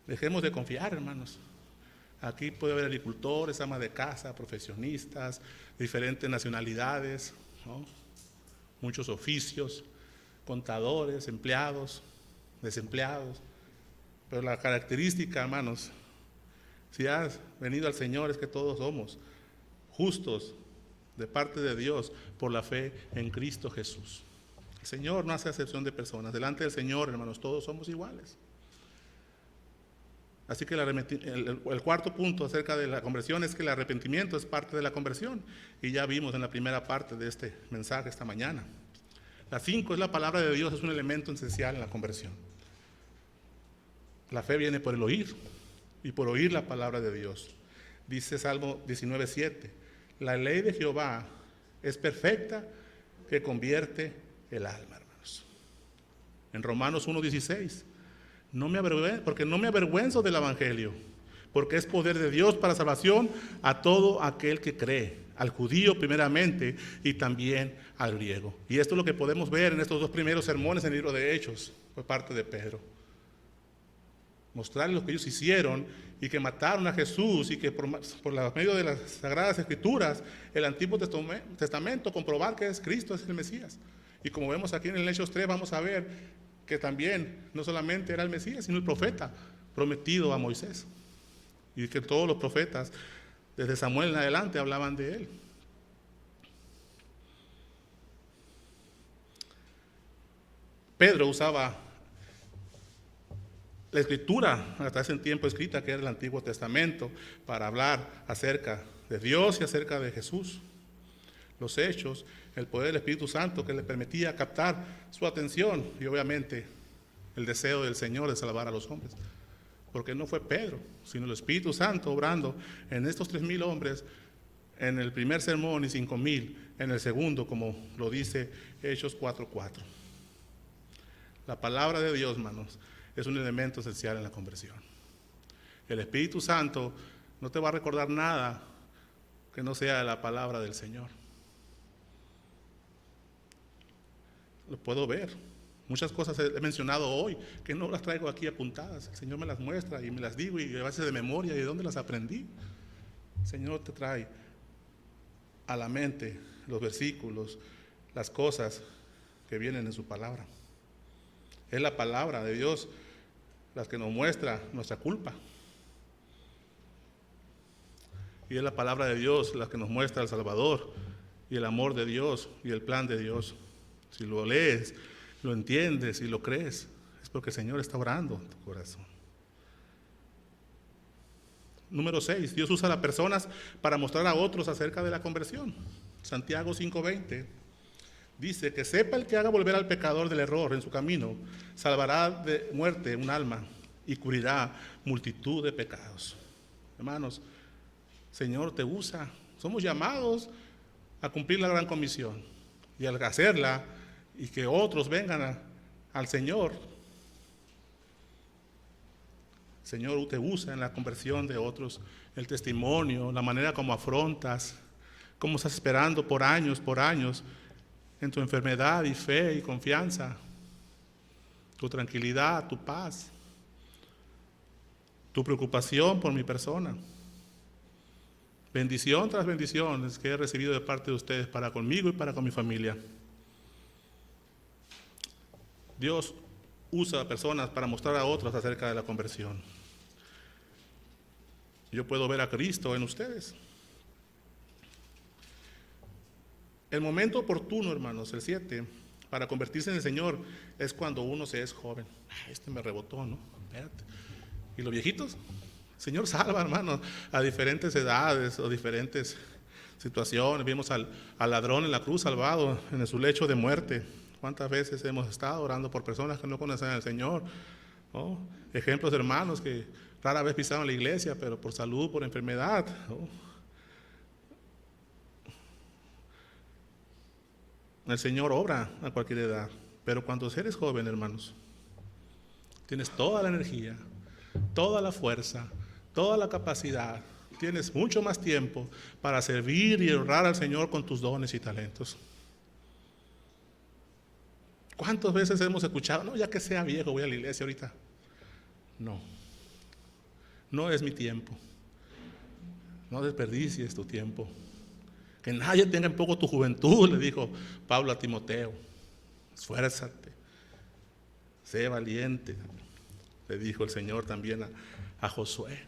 Speaker 1: Dejemos de confiar, hermanos. Aquí puede haber agricultores, amas de casa, profesionistas, diferentes nacionalidades, ¿no? Muchos oficios, contadores, empleados, desempleados. Pero la característica, hermanos, si has venido al Señor, es que todos somos justos de parte de Dios por la fe en Cristo Jesús. El Señor no hace acepción de personas. Delante del Señor, hermanos, todos somos iguales. Así que el cuarto punto acerca de la conversión es que el arrepentimiento es parte de la conversión. Y ya vimos en la primera parte de este mensaje esta mañana. La 5 es la palabra de Dios, es un elemento esencial en la conversión. La fe viene por el oír y por oír la palabra de Dios. Dice Salmo 19:7, la ley de Jehová es perfecta que convierte el alma, hermanos. En Romanos 1:16, porque no me avergüenzo del evangelio, porque es poder de Dios para salvación a todo aquel que cree, al judío primeramente y también al griego. Y esto es lo que podemos ver en estos 2 primeros sermones en el libro de Hechos por parte de Pedro. Mostrarles lo que ellos hicieron y que mataron a Jesús y que por medio de las Sagradas Escrituras, el Antiguo Testamento, comprobar que Cristo es el Mesías. Y como vemos aquí en el Hechos 3, vamos a ver que también no solamente era el Mesías, sino el profeta prometido a Moisés. Y que todos los profetas, desde Samuel en adelante, hablaban de él. Pedro usaba la escritura, hasta ese tiempo escrita, que era el Antiguo Testamento, para hablar acerca de Dios y acerca de Jesús. Los hechos, el poder del Espíritu Santo que le permitía captar su atención y obviamente el deseo del Señor de salvar a los hombres. Porque no fue Pedro, sino el Espíritu Santo obrando en estos 3,000 hombres en el primer sermón y 5,000 en el segundo, como lo dice Hechos 4:4. La palabra de Dios, hermanos, es un elemento esencial en la conversión. El Espíritu Santo no te va a recordar nada que no sea la palabra del Señor. Lo puedo ver. Muchas cosas he mencionado hoy que no las traigo aquí apuntadas. El Señor me las muestra y me las digo y a veces de memoria y de dónde las aprendí. El Señor te trae a la mente los versículos, las cosas que vienen en su palabra. Es la palabra de Dios las que nos muestra nuestra culpa. Y es la palabra de Dios la que nos muestra al Salvador y el amor de Dios y el plan de Dios. Si lo lees, lo entiendes y lo crees, es porque el Señor está orando en tu corazón. Número 6, Dios usa a las personas para mostrar a otros acerca de la conversión. Santiago 5:20 dice que sepa el que haga volver al pecador del error en su camino, salvará de muerte un alma y cubrirá multitud de pecados. Hermanos, Señor te usa. Somos llamados a cumplir la gran comisión y al hacerla y que otros vengan al Señor. El Señor te usa en la conversión de otros, el testimonio, la manera como afrontas, cómo estás esperando por años en tu enfermedad y fe y confianza, tu tranquilidad, tu paz, tu preocupación por mi persona. Bendición tras bendiciones que he recibido de parte de ustedes para conmigo y para con mi familia. Dios usa a personas para mostrar a otros acerca de la conversión. Yo puedo ver a Cristo en ustedes. El momento oportuno, hermanos, el 7, para convertirse en el Señor es cuando uno se es joven. Este me rebotó, ¿no? Espérate. ¿Y los viejitos? El Señor salva, hermanos, a diferentes edades o diferentes situaciones. Vimos al ladrón en la cruz salvado en su lecho de muerte. ¿Cuántas veces hemos estado orando por personas que no conocen al Señor? ¿No? Ejemplos de hermanos que rara vez pisaron la iglesia, pero por salud, por enfermedad, ¿no? El Señor obra a cualquier edad, pero cuando eres joven, hermanos, tienes toda la energía, toda la fuerza, toda la capacidad, tienes mucho más tiempo para servir y honrar al Señor con tus dones y talentos. ¿Cuántas veces hemos escuchado, no, ya que sea viejo voy a la iglesia ahorita? No es mi tiempo. No desperdicies tu tiempo. Que nadie tenga en poco tu juventud, le dijo Pablo a Timoteo. Esfuérzate, sé valiente, le dijo el Señor también a Josué.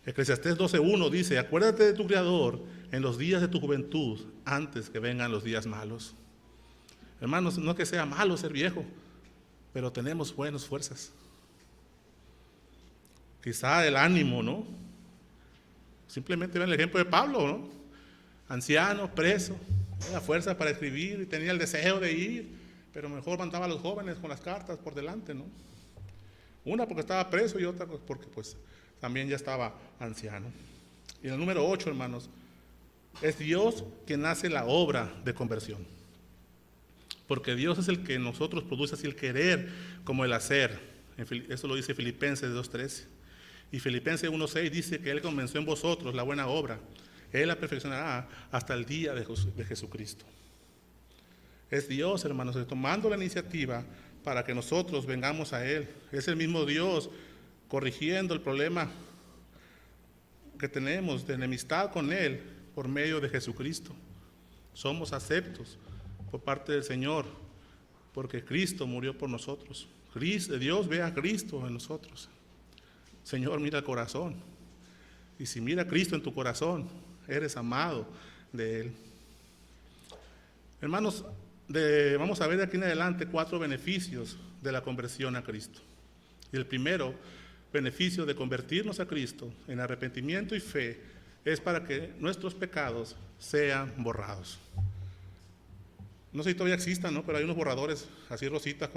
Speaker 1: Eclesiastés 12:1 dice, acuérdate de tu Creador en los días de tu juventud, antes que vengan los días malos. Hermanos, no es que sea malo ser viejo, pero tenemos buenas fuerzas. Quizá el ánimo, ¿no? Simplemente ven el ejemplo de Pablo, ¿no? Anciano, preso, tenía fuerza para escribir y tenía el deseo de ir, pero mejor mandaba a los jóvenes con las cartas por delante, ¿no? Una porque estaba preso y otra porque pues también ya estaba anciano. Y el número 8, hermanos, es Dios quien hace la obra de conversión. Porque Dios es el que en nosotros produce así el querer como el hacer. Eso lo dice Filipenses 2:13. Y Filipenses 1:6 dice que Él comenzó en vosotros la buena obra. Él la perfeccionará hasta el día de Jesucristo. Es Dios, hermanos, tomando la iniciativa para que nosotros vengamos a Él. Es el mismo Dios corrigiendo el problema que tenemos de enemistad con Él por medio de Jesucristo. Somos aceptos por parte del Señor porque Cristo murió por nosotros. Dios ve a Cristo en nosotros. Señor, mira el corazón. Y si mira a Cristo en tu corazón, eres amado de Él. Hermanos, vamos a ver de aquí en adelante 4 beneficios de la conversión a Cristo. Y el primero beneficio de convertirnos a Cristo en arrepentimiento y fe es para que nuestros pecados sean borrados. No sé si todavía existan, ¿no? Pero hay unos borradores así rositas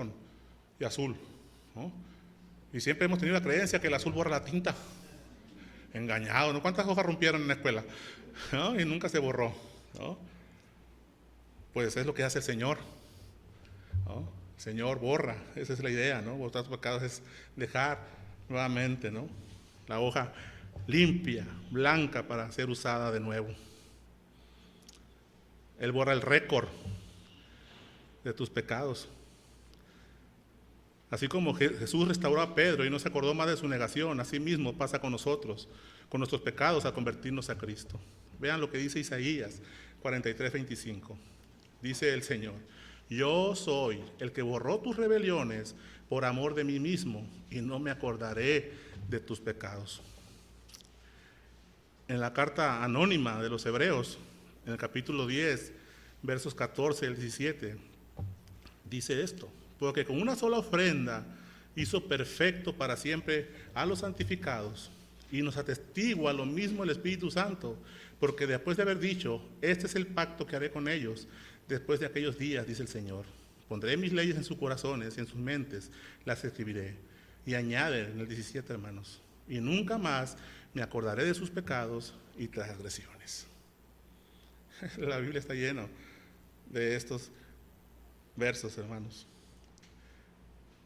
Speaker 1: y azul, ¿no? Y siempre hemos tenido la creencia que el azul borra la tinta. Engañado, ¿no? ¿Cuántas hojas rompieron en la escuela? ¿No? Y nunca se borró, ¿no? Pues es lo que hace el Señor, ¿no? El Señor borra, esa es la idea, ¿no? Borrar tus pecados es dejar nuevamente, ¿no? La hoja limpia, blanca para ser usada de nuevo. Él borra el récord de tus pecados. Así como Jesús restauró a Pedro y no se acordó más de su negación, así mismo pasa con nosotros, con nuestros pecados, a convertirnos a Cristo. Vean lo que dice Isaías 43:25. Dice el Señor, yo soy el que borró tus rebeliones por amor de mí mismo y no me acordaré de tus pecados. En la carta anónima de los Hebreos, en el capítulo 10, versos 14 al 17, dice esto: porque con una sola ofrenda hizo perfecto para siempre a los santificados, y nos atestigua lo mismo el Espíritu Santo, porque después de haber dicho, este es el pacto que haré con ellos después de aquellos días, dice el Señor, pondré mis leyes en sus corazones y en sus mentes las escribiré. Y añade en el 17, hermanos, y nunca más me acordaré de sus pecados y transgresiones. La Biblia está llena de estos versos, hermanos.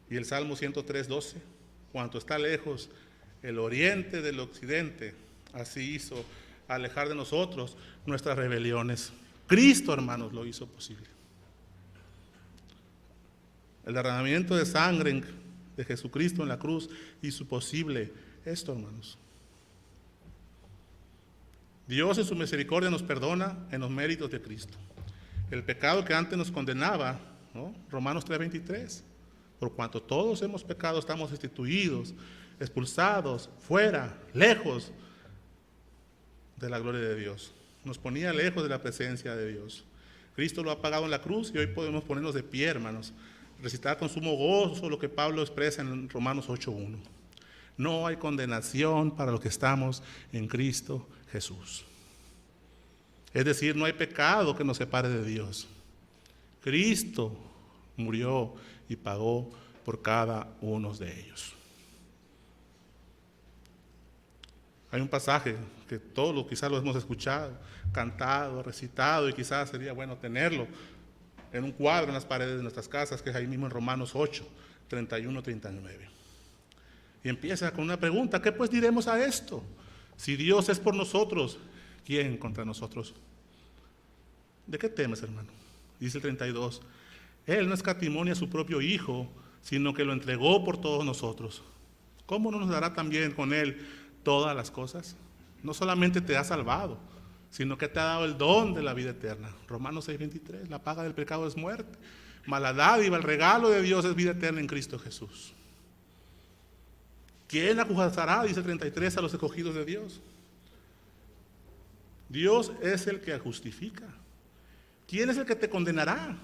Speaker 1: Y el Salmo 103:12, cuanto está lejos el oriente del occidente, así hizo alejar de nosotros nuestras rebeliones. Cristo, hermanos, lo hizo posible. El derramamiento de sangre de Jesucristo en la cruz hizo posible esto, hermanos. Dios en su misericordia nos perdona en los méritos de Cristo. El pecado que antes nos condenaba, ¿no? Romanos 3:23, por cuanto todos hemos pecado, estamos destituidos, expulsados, fuera, lejos de la gloria de Dios. Nos ponía lejos de la presencia de Dios. Cristo lo ha pagado en la cruz y hoy podemos ponernos de pie, hermanos, recitar con sumo gozo lo que Pablo expresa en Romanos 8:1. No hay condenación para los que estamos en Cristo Jesús. Es decir, no hay pecado que nos separe de Dios. Cristo murió y pagó por cada uno de ellos. Hay un pasaje que todos quizás lo hemos escuchado, cantado, recitado, y quizás sería bueno tenerlo en un cuadro en las paredes de nuestras casas, que es ahí mismo en Romanos 8, 31-39. Y empieza con una pregunta: ¿qué pues diremos a esto? Si Dios es por nosotros, ¿quién contra nosotros? ¿De qué temes, hermano? Dice el 32, Él no escatimó a su propio Hijo, sino que lo entregó por todos nosotros. ¿Cómo no nos dará también con Él todas las cosas? No solamente te ha salvado, sino que te ha dado el don de la vida eterna. Romanos 6:23, la paga del pecado es muerte, mas la dádiva, el regalo de Dios es vida eterna en Cristo Jesús. ¿Quién acusará, dice el 33, a los escogidos de Dios? Dios es el que justifica. ¿Quién es el que te condenará?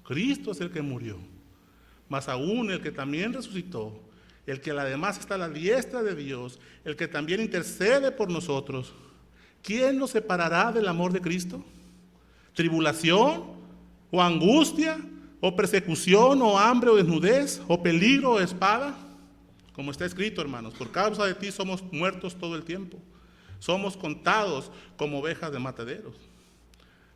Speaker 1: Cristo es el que murió, mas aún el que también resucitó, el que además está a la diestra de Dios, el que también intercede por nosotros. ¿Quién nos separará del amor de Cristo? ¿Tribulación o angustia o persecución o hambre o desnudez o peligro o espada? Como está escrito, hermanos, por causa de ti somos muertos todo el tiempo. Somos contados como ovejas de mataderos.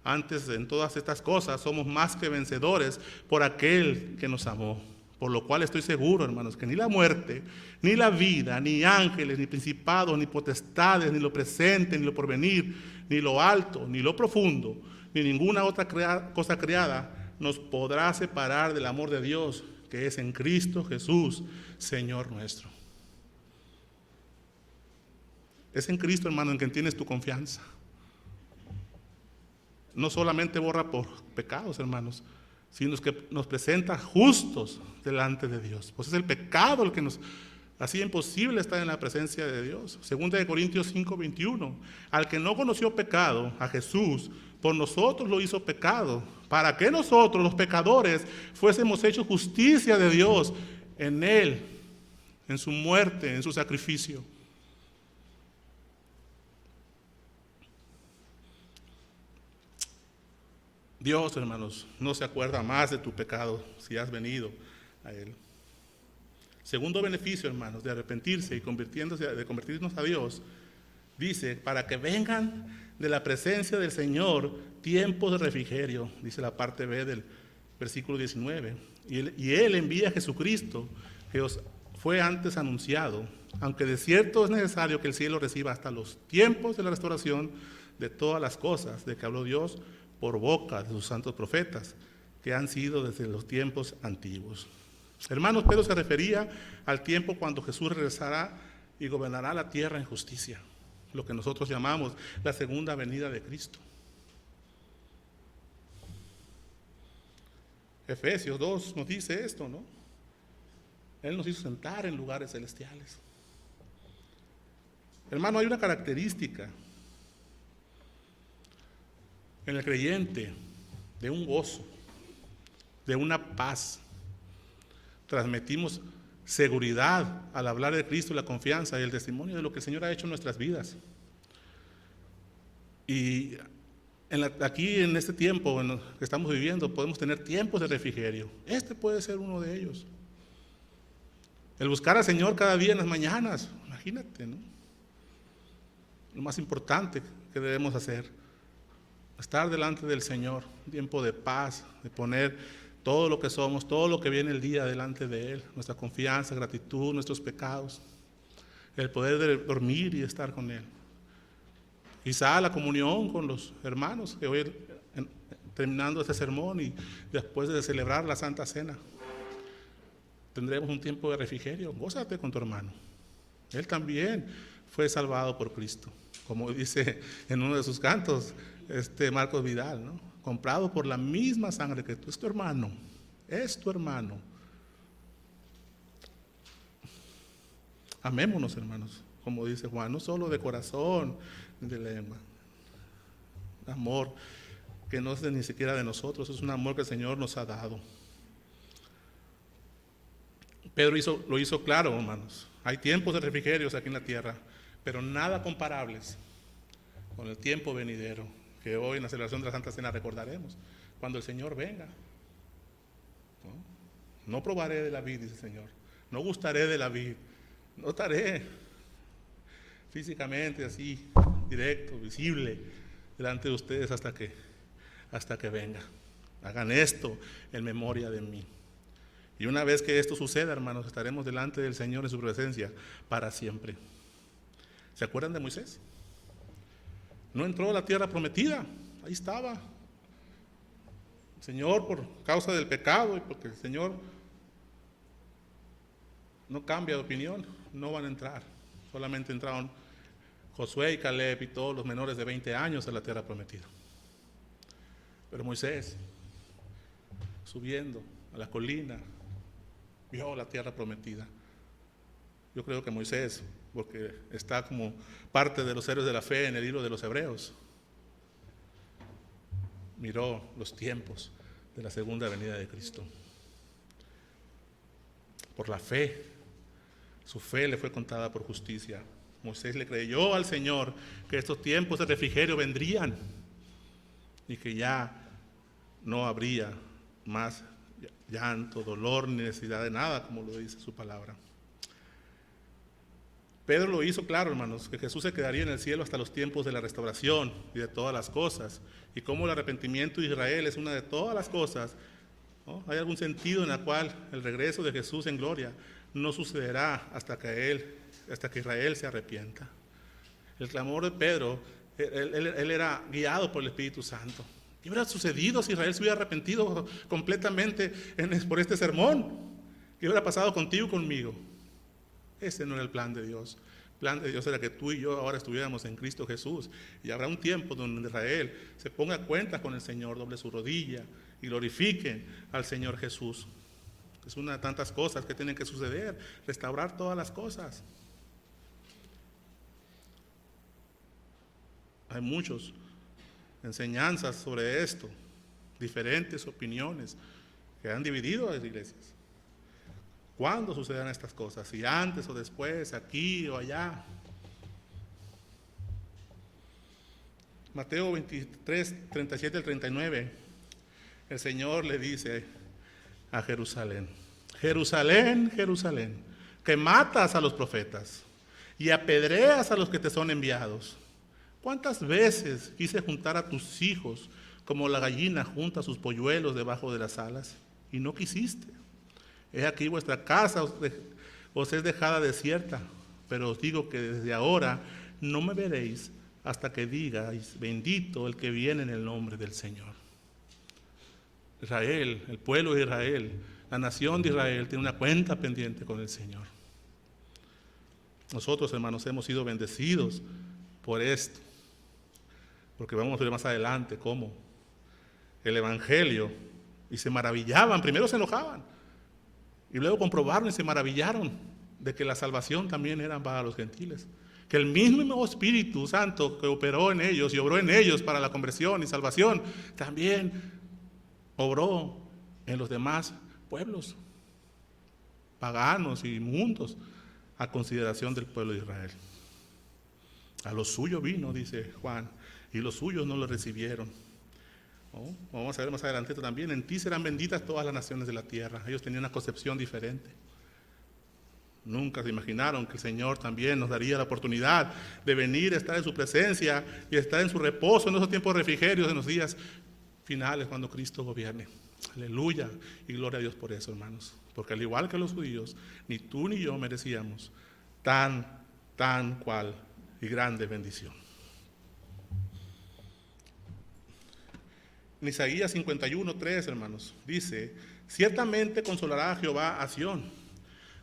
Speaker 1: Antes, en todas estas cosas, somos más que vencedores por aquel que nos amó. Por lo cual estoy seguro, hermanos, que ni la muerte, ni la vida, ni ángeles, ni principados, ni potestades, ni lo presente, ni lo porvenir, ni lo alto, ni lo profundo, ni ninguna otra cosa creada nos podrá separar del amor de Dios, que es en Cristo Jesús, Señor nuestro. Es en Cristo, hermano, en quien tienes tu confianza. No solamente borra por pecados, hermanos, sino que nos presenta justos delante de Dios. Pues es el pecado el que nos hacía imposible estar en la presencia de Dios. Segunda de Corintios 5:21, al que no conoció pecado, a Jesús, por nosotros lo hizo pecado, para que nosotros, los pecadores, fuésemos hechos justicia de Dios en Él, en su muerte, en su sacrificio. Dios, hermanos, no se acuerda más de tu pecado si has venido a Él. Segundo beneficio, hermanos, de arrepentirse y de convertirnos a Dios, dice, para que vengan de la presencia del Señor tiempos de refrigerio, dice la parte B del versículo 19. Y Él envía a Jesucristo, que os fue antes anunciado, aunque de cierto es necesario que el cielo reciba hasta los tiempos de la restauración de todas las cosas de que habló Dios por boca de sus santos profetas, que han sido desde los tiempos antiguos. Hermanos, Pedro se refería al tiempo cuando Jesús regresará y gobernará la tierra en justicia, lo que nosotros llamamos la segunda venida de Cristo. Efesios 2 nos dice esto, ¿no? Él nos hizo sentar en lugares celestiales. Hermano, hay una característica en el creyente de un gozo, de una paz. Transmitimos seguridad al hablar de Cristo, la confianza y el testimonio de lo que el Señor ha hecho en nuestras vidas. Y aquí en este tiempo en que estamos viviendo podemos tener tiempos de refrigerio. Este puede ser uno de ellos. El buscar al Señor cada día en las mañanas, imagínate, ¿no? Lo más importante que debemos hacer, estar delante del Señor, un tiempo de paz, de poner todo lo que somos, todo lo que viene el día delante de Él, nuestra confianza, gratitud, nuestros pecados, el poder dormir y estar con Él. Quizá la comunión con los hermanos, que hoy terminando este sermón y después de celebrar la Santa Cena, tendremos un tiempo de refrigerio. Gózate con tu hermano. Él también fue salvado por Cristo, como dice en uno de sus cantos Marcos Vidal, ¿no? Comprado por la misma sangre que tú. Es tu hermano, es tu hermano. Amémonos, hermanos, como dice Juan, no solo de corazón, de lengua. Amor que no es ni siquiera de nosotros, es un amor que el Señor nos ha dado. Pedro lo hizo claro, hermanos. Hay tiempos de refrigerios aquí en la tierra, pero nada comparables con el tiempo venidero, que hoy en la celebración de la Santa Cena recordaremos, cuando el Señor venga. No probaré de la vid, dice el Señor. No gustaré de la vid. No estaré físicamente así, directo, visible, delante de ustedes hasta que venga. Hagan esto en memoria de mí. Y una vez que esto suceda, hermanos, estaremos delante del Señor en su presencia para siempre. ¿Se acuerdan de Moisés? No entró a la tierra prometida, ahí estaba. El Señor, por causa del pecado y porque el Señor no cambia de opinión, no van a entrar. Solamente entraron Josué y Caleb y todos los menores de 20 años a la tierra prometida. Pero Moisés, subiendo a la colina, vio la tierra prometida. Yo creo que Moisés, porque está como parte de los héroes de la fe en el libro de los Hebreos, miró los tiempos de la segunda venida de Cristo. Por la fe, su fe le fue contada por justicia. Moisés le creyó al Señor que estos tiempos de refrigerio vendrían y que ya no habría más llanto, dolor, ni necesidad de nada, como lo dice su palabra. Pedro lo hizo claro, hermanos, que Jesús se quedaría en el cielo hasta los tiempos de la restauración y de todas las cosas, y como el arrepentimiento de Israel es una de todas las cosas, ¿no? Hay algún sentido en el cual el regreso de Jesús en gloria no sucederá hasta que Israel se arrepienta. El clamor de Pedro, él era guiado por el Espíritu Santo. ¿Qué hubiera sucedido si Israel se hubiera arrepentido completamente por este sermón? ¿Qué hubiera pasado contigo y conmigo? Ese no era el plan de Dios. El plan de Dios era que tú y yo ahora estuviéramos en Cristo Jesús. Y habrá un tiempo donde Israel se ponga a cuentas con el Señor, doble su rodilla y glorifiquen al Señor Jesús. Es una de tantas cosas que tienen que suceder, restaurar todas las cosas. Hay muchas enseñanzas sobre esto, diferentes opiniones que han dividido a las iglesias. ¿Cuándo sucederán estas cosas? ¿Si antes o después, aquí o allá? Mateo 23, 37 al 39, el Señor le dice a Jerusalén: Jerusalén, Jerusalén, que matas a los profetas y apedreas a los que te son enviados. ¿Cuántas veces quise juntar a tus hijos como la gallina junta sus polluelos debajo de las alas? Y no quisiste. He aquí vuestra casa os es dejada desierta, pero os digo que desde ahora no me veréis hasta que digáis: bendito el que viene en el nombre del Señor. Israel, el pueblo de Israel, la nación de Israel tiene una cuenta pendiente con el Señor. Nosotros, hermanos, hemos sido bendecidos por esto, porque vamos a ver más adelante cómo el Evangelio, y se maravillaban, primero se enojaban, y luego comprobaron y se maravillaron de que la salvación también era para los gentiles. Que el mismo Espíritu Santo que operó en ellos y obró en ellos para la conversión y salvación, también obró en los demás pueblos, paganos y inmundos, a consideración del pueblo de Israel. A los suyos vino, dice Juan, y los suyos no lo recibieron. Vamos a ver más adelante también, en ti serán benditas todas las naciones de la tierra. Ellos tenían una concepción diferente. Nunca se imaginaron que el Señor también nos daría la oportunidad de venir a estar en su presencia y estar en su reposo en esos tiempos de refrigerios, en los días finales cuando Cristo gobierne. Aleluya y gloria a Dios por eso, hermanos. Porque al igual que los judíos, ni tú ni yo merecíamos tan cual y grande bendición. En Isaías 51:3, hermanos, dice: ciertamente consolará a Jehová a Sión,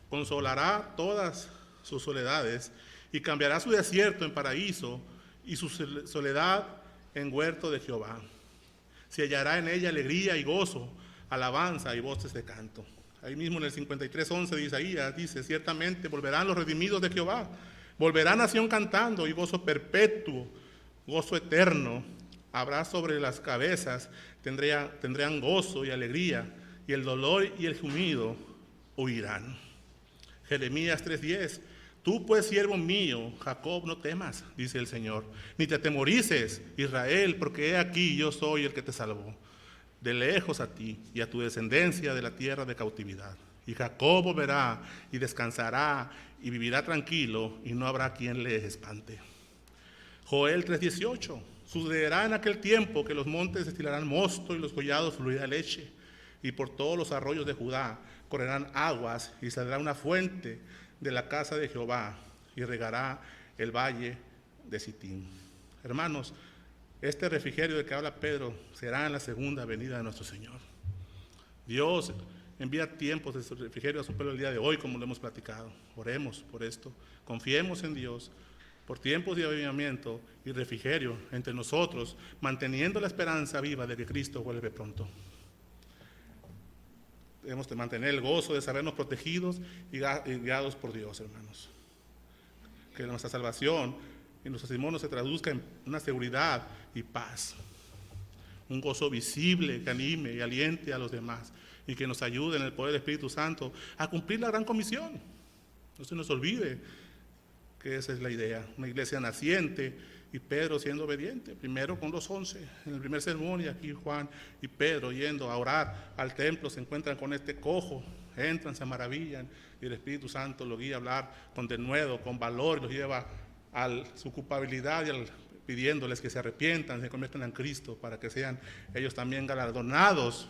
Speaker 1: consolará todas sus soledades y cambiará su desierto en paraíso y su soledad en huerto de Jehová. Se hallará en ella alegría y gozo, alabanza y voces de canto. Ahí mismo en el 53:11 de Isaías dice: ciertamente volverán los redimidos de Jehová, volverá nación cantando y gozo perpetuo, gozo eterno. Habrá sobre las cabezas, tendrán gozo y alegría, y el dolor y el gemido huirán. Jeremías 3:10: tú pues, siervo mío, Jacob, no temas, dice el Señor, ni te atemorices, Israel, porque he aquí yo soy el que te salvó, de lejos a ti y a tu descendencia de la tierra de cautividad. Y Jacob verá y descansará y vivirá tranquilo, y no habrá quien le espante. Joel 3:18: sucederá en aquel tiempo que los montes destilarán mosto y los collados fluirá leche, y por todos los arroyos de Judá correrán aguas, y saldrá una fuente de la casa de Jehová, y regará el valle de Sitín. Hermanos, este refrigerio del que habla Pedro será en la segunda venida de nuestro Señor. Dios envía tiempos de refrigerio a su pueblo el día de hoy, como lo hemos platicado. Oremos por esto, confiemos en Dios por tiempos de avivamiento y refrigerio entre nosotros, manteniendo la esperanza viva de que Cristo vuelve pronto. Debemos de mantener el gozo de sabernos protegidos y guiados por Dios, hermanos. Que nuestra salvación y nuestro testimonio se traduzca en una seguridad y paz. Un gozo visible que anime y aliente a los demás y que nos ayude en el poder del Espíritu Santo a cumplir la gran comisión. No se nos olvide que esa es la idea, una iglesia naciente y Pedro siendo obediente, primero con los 11 en el primer sermón, y aquí Juan y Pedro yendo a orar al templo, se encuentran con este cojo, entran, se maravillan y el Espíritu Santo lo guía a hablar con denuedo, con valor, los lleva a su culpabilidad y pidiéndoles que se arrepientan, se conviertan en Cristo para que sean ellos también galardonados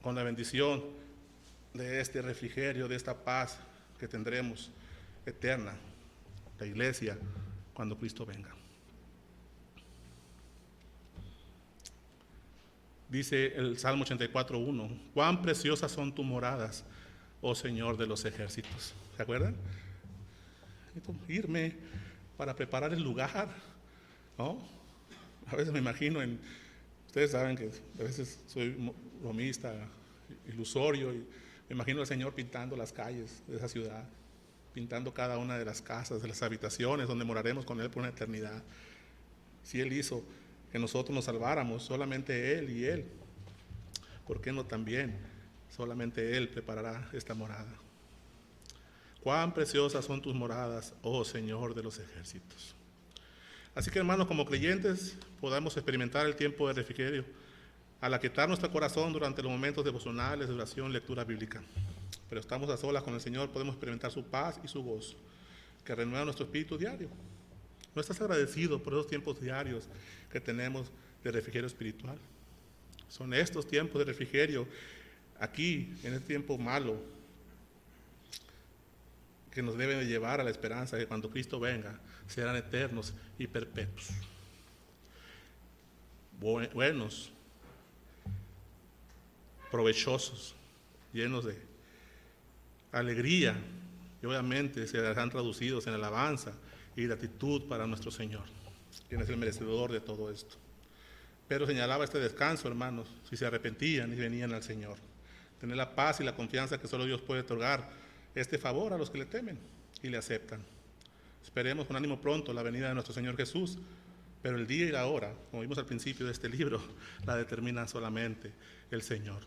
Speaker 1: con la bendición de este refrigerio, de esta paz que tendremos eterna, la iglesia, cuando Cristo venga. Dice el Salmo 84:1: cuán preciosas son tus moradas, oh Señor de los ejércitos. ¿Se acuerdan? Irme para preparar el lugar, ¿no? A veces me imagino ustedes saben que a veces soy bromista, ilusorio, y me imagino al Señor pintando las calles de esa ciudad, pintando cada una de las casas, de las habitaciones donde moraremos con Él por una eternidad. Si Él hizo que nosotros nos salváramos, solamente Él y Él, ¿por qué no también solamente Él preparará esta morada? Cuán preciosas son tus moradas, oh Señor de los ejércitos. Así que, hermanos, como creyentes podamos experimentar el tiempo de refrigerio al aquietar nuestro corazón durante los momentos devocionales de oración, lectura bíblica. Pero estamos a solas con el Señor, podemos experimentar su paz y su gozo, que renueva nuestro espíritu diario. ¿No estás agradecido por esos tiempos diarios que tenemos de refrigerio espiritual? Son estos tiempos de refrigerio aquí, en este tiempo malo, que nos deben de llevar a la esperanza de que cuando Cristo venga serán eternos y perpetuos. Buenos, provechosos, llenos de alegría, y obviamente serán traducidos en alabanza y gratitud para nuestro Señor, quien es el merecedor de todo esto. Pero señalaba este descanso, hermanos, si se arrepentían y venían al Señor. Tener la paz y la confianza que solo Dios puede otorgar este favor a los que le temen y le aceptan. Esperemos con ánimo pronto la venida de nuestro Señor Jesús, pero el día y la hora, como vimos al principio de este libro, la determina solamente el Señor.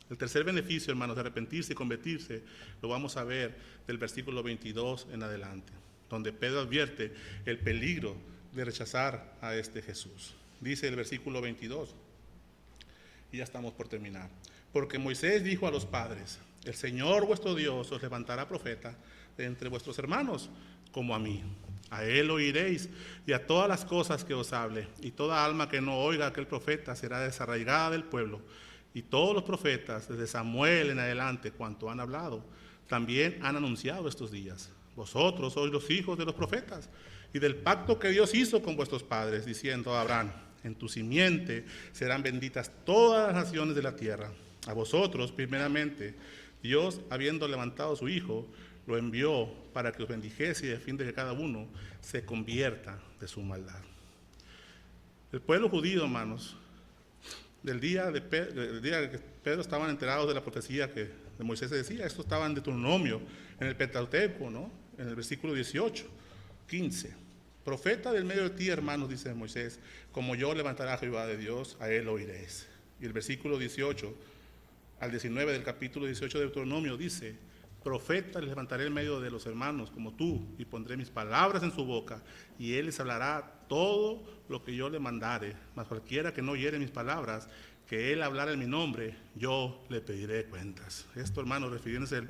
Speaker 1: El tercer beneficio, hermanos, de arrepentirse y convertirse, lo vamos a ver del versículo 22 en adelante, donde Pedro advierte el peligro de rechazar a este Jesús. Dice el versículo 22, y ya estamos por terminar. Porque Moisés dijo a los padres: el Señor vuestro Dios os levantará profeta de entre vuestros hermanos, como a mí. A él oiréis, y a todas las cosas que os hable, y toda alma que no oiga a aquel profeta será desarraigada del pueblo. Y todos los profetas, desde Samuel en adelante, cuanto han hablado, también han anunciado estos días. Vosotros sois los hijos de los profetas, y del pacto que Dios hizo con vuestros padres, diciendo a Abraham: en tu simiente serán benditas todas las naciones de la tierra. A vosotros, primeramente, Dios, habiendo levantado a su Hijo, lo envió para que os bendijese, y a fin de que cada uno se convierta de su maldad. El pueblo judío, hermanos, del día que Pedro estaban enterados de la profecía que de Moisés se decía, esto estaba en Deuteronomio, en el Pentateuco, ¿no? En el versículo 18, 15. Profeta del medio de ti, hermanos, dice Moisés, como yo levantaré a Jehová de Dios, a él oiréis. Y el versículo 18 al 19 del capítulo 18 de Deuteronomio dice: profeta les levantaré en medio de los hermanos como tú, y pondré mis palabras en su boca, y él les hablará todo lo que yo le mandare. Mas cualquiera que no oyere mis palabras, que él hablara en mi nombre, yo le pediré cuentas. Esto, hermanos, refiriéndose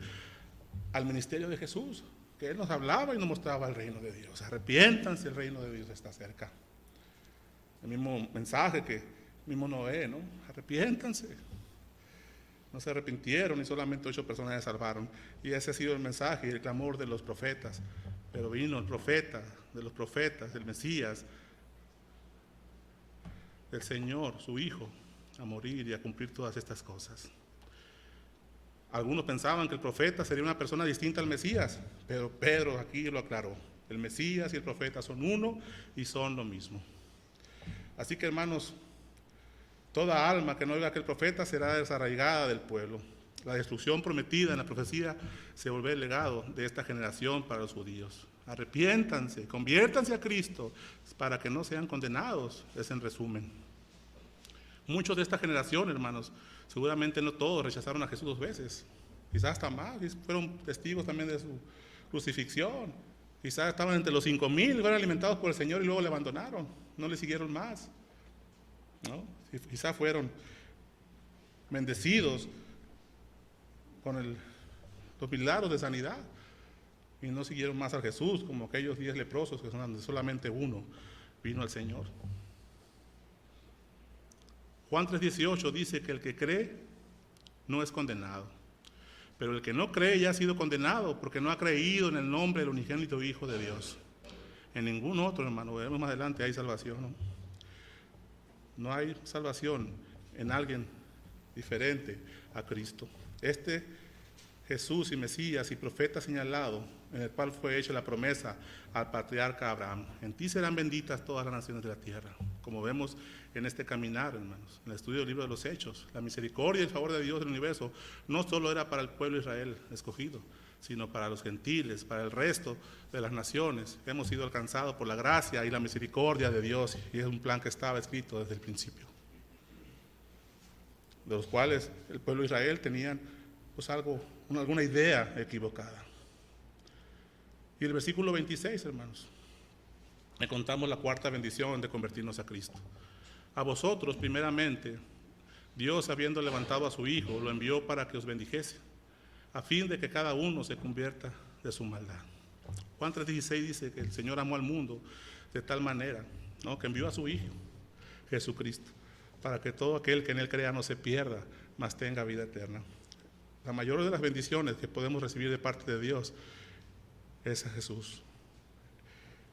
Speaker 1: al ministerio de Jesús, que él nos hablaba y nos mostraba el reino de Dios. Arrepiéntanse, el reino de Dios está cerca. El mismo mensaje que mismo Noé, ¿no? Arrepiéntanse. No se arrepintieron y solamente 8 personas se salvaron. Y ese ha sido el mensaje y el clamor de los profetas. Pero vino el profeta de los profetas, el Mesías, el Señor, su Hijo, a morir y a cumplir todas estas cosas. Algunos pensaban que el profeta sería una persona distinta al Mesías, pero Pedro aquí lo aclaró. El Mesías y el profeta son uno y son lo mismo. Así que, hermanos, toda alma que no oiga a aquel profeta será desarraigada del pueblo. La destrucción prometida en la profecía se volverá el legado de esta generación para los judíos. Arrepiéntanse, conviértanse a Cristo para que no sean condenados, es en resumen. Muchos de esta generación, hermanos, seguramente no todos rechazaron a Jesús 2 veces, quizás hasta más, fueron testigos también de su crucifixión, quizás estaban entre los 5,000, fueron alimentados por el Señor y luego le abandonaron, no le siguieron más, ¿no? Quizás fueron bendecidos con los milagros de sanidad y no siguieron más a Jesús, como aquellos 10 leprosos que son donde solamente uno vino al Señor. Juan 3:18 dice que el que cree no es condenado, pero el que no cree ya ha sido condenado porque no ha creído en el nombre del unigénito Hijo de Dios. En ningún otro, hermano, veremos más adelante, hay salvación, ¿no? No hay salvación en alguien diferente a Cristo. Este Jesús y Mesías y profeta señalado, en el cual fue hecha la promesa al patriarca Abraham: en ti serán benditas todas las naciones de la tierra. Como vemos en este caminar, hermanos, en el estudio del libro de los Hechos, la misericordia y el favor de Dios del universo no solo era para el pueblo de Israel escogido, sino para los gentiles, para el resto de las naciones. Hemos sido alcanzados por la gracia y la misericordia de Dios, y es un plan que estaba escrito desde el principio, de los cuales el pueblo de Israel tenían pues alguna idea equivocada. Y el versículo 26, hermanos, le contamos la cuarta bendición de convertirnos a Cristo. A vosotros, primeramente, Dios, habiendo levantado a su Hijo, lo envió para que os bendijese, a fin de que cada uno se convierta de su maldad. Juan 3:16 dice que el Señor amó al mundo de tal manera, ¿no?, que envió a su Hijo, Jesucristo, para que todo aquel que en Él crea no se pierda, mas tenga vida eterna. La mayor de las bendiciones que podemos recibir de parte de Dios es a Jesús,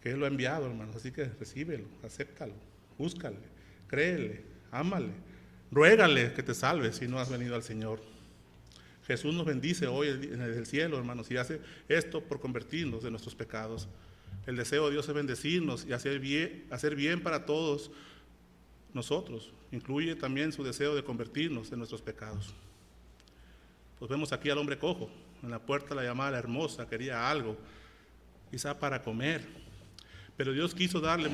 Speaker 1: que Él lo ha enviado, hermanos. Así que recíbelo, acéptalo, búscale, créele, ámale, ruégale que te salve si no has venido al Señor. Jesús nos bendice hoy en el cielo, hermanos, y hace esto por convertirnos de nuestros pecados. El deseo de Dios es bendecirnos y hacer bien para todos nosotros. Incluye también su deseo de convertirnos de nuestros pecados. Pues vemos aquí al hombre cojo, en la puerta la llamada la hermosa, quería algo quizá para comer, pero Dios quiso darle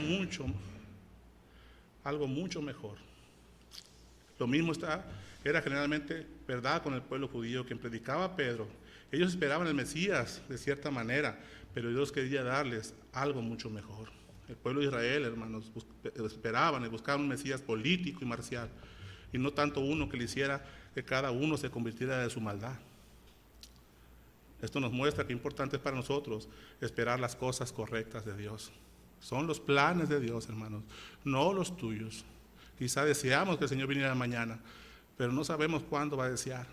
Speaker 1: algo mucho mejor. Lo mismo era generalmente verdad con el pueblo judío, quien predicaba a Pedro. Ellos esperaban el Mesías de cierta manera, pero Dios quería darles algo mucho mejor. El pueblo de Israel, hermanos, esperaban y buscaban un Mesías político y marcial, y no tanto uno que le hiciera que cada uno se convirtiera de su maldad. Esto nos muestra que importante es para nosotros esperar las cosas correctas de Dios. Son los planes de Dios, hermanos, no los tuyos. Quizá deseamos que el Señor viniera mañana, pero no sabemos cuándo va a desear.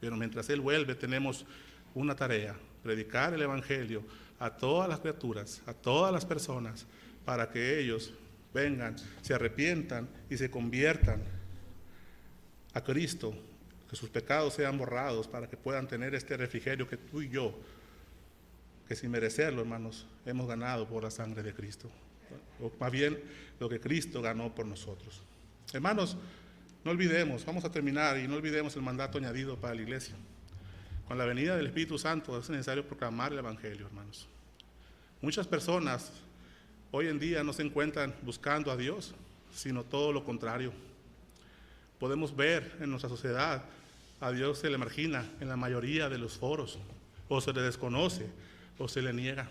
Speaker 1: Pero mientras Él vuelve, tenemos una tarea: predicar el Evangelio a todas las criaturas, a todas las personas, para que ellos vengan, se arrepientan y se conviertan a Cristo, que sus pecados sean borrados, para que puedan tener este refrigerio que tú y yo, que sin merecerlo, hermanos, hemos ganado por la sangre de Cristo, o más bien lo que Cristo ganó por nosotros. Hermanos, no olvidemos, vamos a terminar, y no olvidemos el mandato añadido para la iglesia. Con la venida del Espíritu Santo es necesario proclamar el Evangelio, hermanos. Muchas personas hoy en día no se encuentran buscando a Dios, sino todo lo contrario. Podemos ver en nuestra sociedad a Dios se le margina en la mayoría de los foros, o se le desconoce, o se le niega.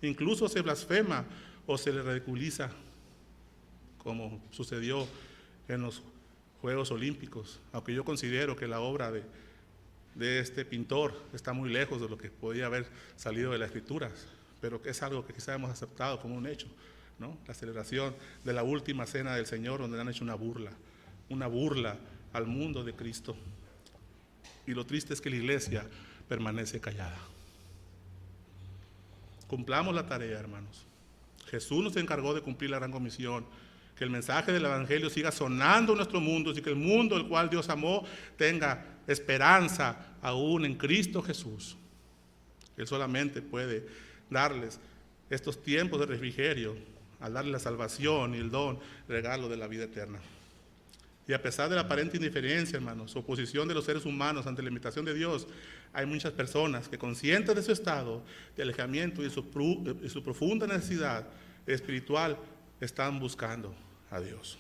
Speaker 1: Incluso se blasfema o se le ridiculiza, como sucedió en los Juegos Olímpicos, aunque yo considero que la obra de este pintor está muy lejos de lo que podía haber salido de las Escrituras, pero que es algo que quizá hemos aceptado como un hecho, ¿no? La celebración de la última cena del Señor, donde le han hecho una burla al mundo de Cristo. Y lo triste es que la iglesia permanece callada. Cumplamos la tarea, hermanos. Jesús nos encargó de cumplir la gran comisión, que el mensaje del Evangelio siga sonando en nuestro mundo, y que el mundo el cual Dios amó tenga esperanza aún en Cristo Jesús. Él solamente puede darles estos tiempos de refrigerio, al darles la salvación y el don, regalo de la vida eterna. Y a pesar de la aparente indiferencia, hermanos, oposición de los seres humanos ante la invitación de Dios, hay muchas personas que, conscientes de su estado de alejamiento y su profunda necesidad espiritual, están buscando a Dios.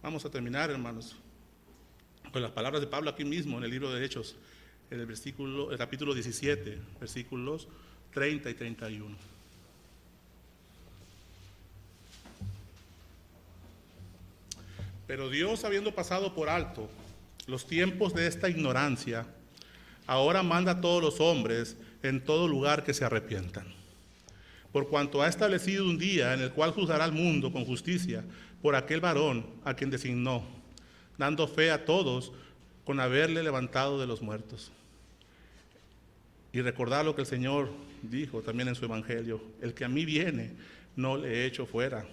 Speaker 1: Vamos a terminar, hermanos, con las palabras de Pablo aquí mismo en el libro de Hechos, en el capítulo 17, versículos 30 y 31. Pero Dios, habiendo pasado por alto los tiempos de esta ignorancia, ahora manda a todos los hombres en todo lugar que se arrepientan. Por cuanto ha establecido un día en el cual juzgará al mundo con justicia por aquel varón a quien designó, dando fe a todos con haberle levantado de los muertos. Y recordar lo que el Señor dijo también en su Evangelio: el que a mí viene, no le echo fuera.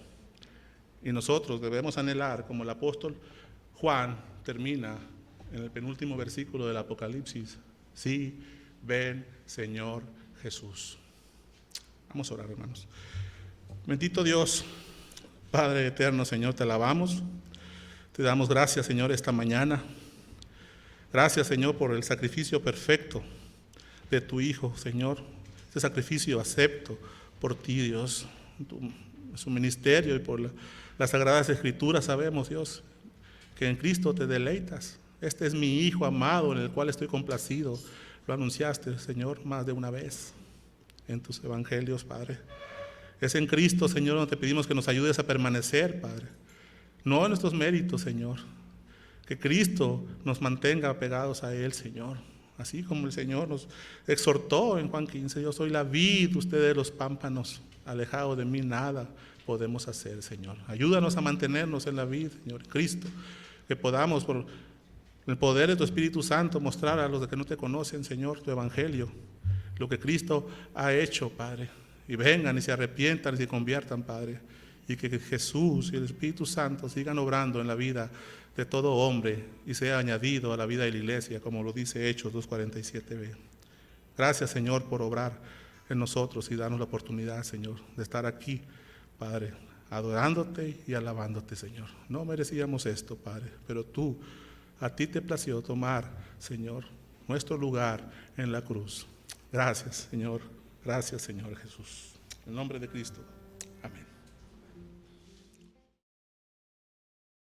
Speaker 1: Y nosotros debemos anhelar, como el apóstol Juan termina en el penúltimo versículo del Apocalipsis: sí, ven, Señor Jesús. Vamos a orar, hermanos. Bendito Dios, Padre eterno, Señor, te alabamos. Te damos gracias, Señor, esta mañana. Gracias, Señor, por el sacrificio perfecto de tu Hijo, Señor. Este sacrificio acepto por ti, Dios. Su ministerio y por las Sagradas Escrituras sabemos, Dios, que en Cristo te deleitas. Este es mi Hijo amado en el cual estoy complacido. Lo anunciaste, Señor, más de una vez en tus evangelios, Padre. Es en Cristo, Señor, donde te pedimos que nos ayudes a permanecer, Padre. No en nuestros méritos, Señor. Que Cristo nos mantenga apegados a Él, Señor. Así como el Señor nos exhortó en Juan 15: yo soy la vid, ustedes los pámpanos. Alejado de mí nada podemos hacer, Señor. Ayúdanos a mantenernos en la vid, Señor Cristo. Que podamos, por el poder de tu Espíritu Santo, mostrar a los que no te conocen, Señor, tu evangelio, lo que Cristo ha hecho, Padre. Y vengan y se arrepientan y se conviertan, Padre. Y que Jesús y el Espíritu Santo sigan obrando en la vida de todo hombre y sea añadido a la vida de la iglesia, como lo dice Hechos 2:47b. Gracias, Señor, por obrar en nosotros y darnos la oportunidad, Señor, de estar aquí, Padre, adorándote y alabándote, Señor. No merecíamos esto, Padre, pero tú, a ti te plació tomar, Señor, nuestro lugar en la cruz. Gracias, Señor. Gracias, Señor Jesús. En el nombre de Cristo. Amén.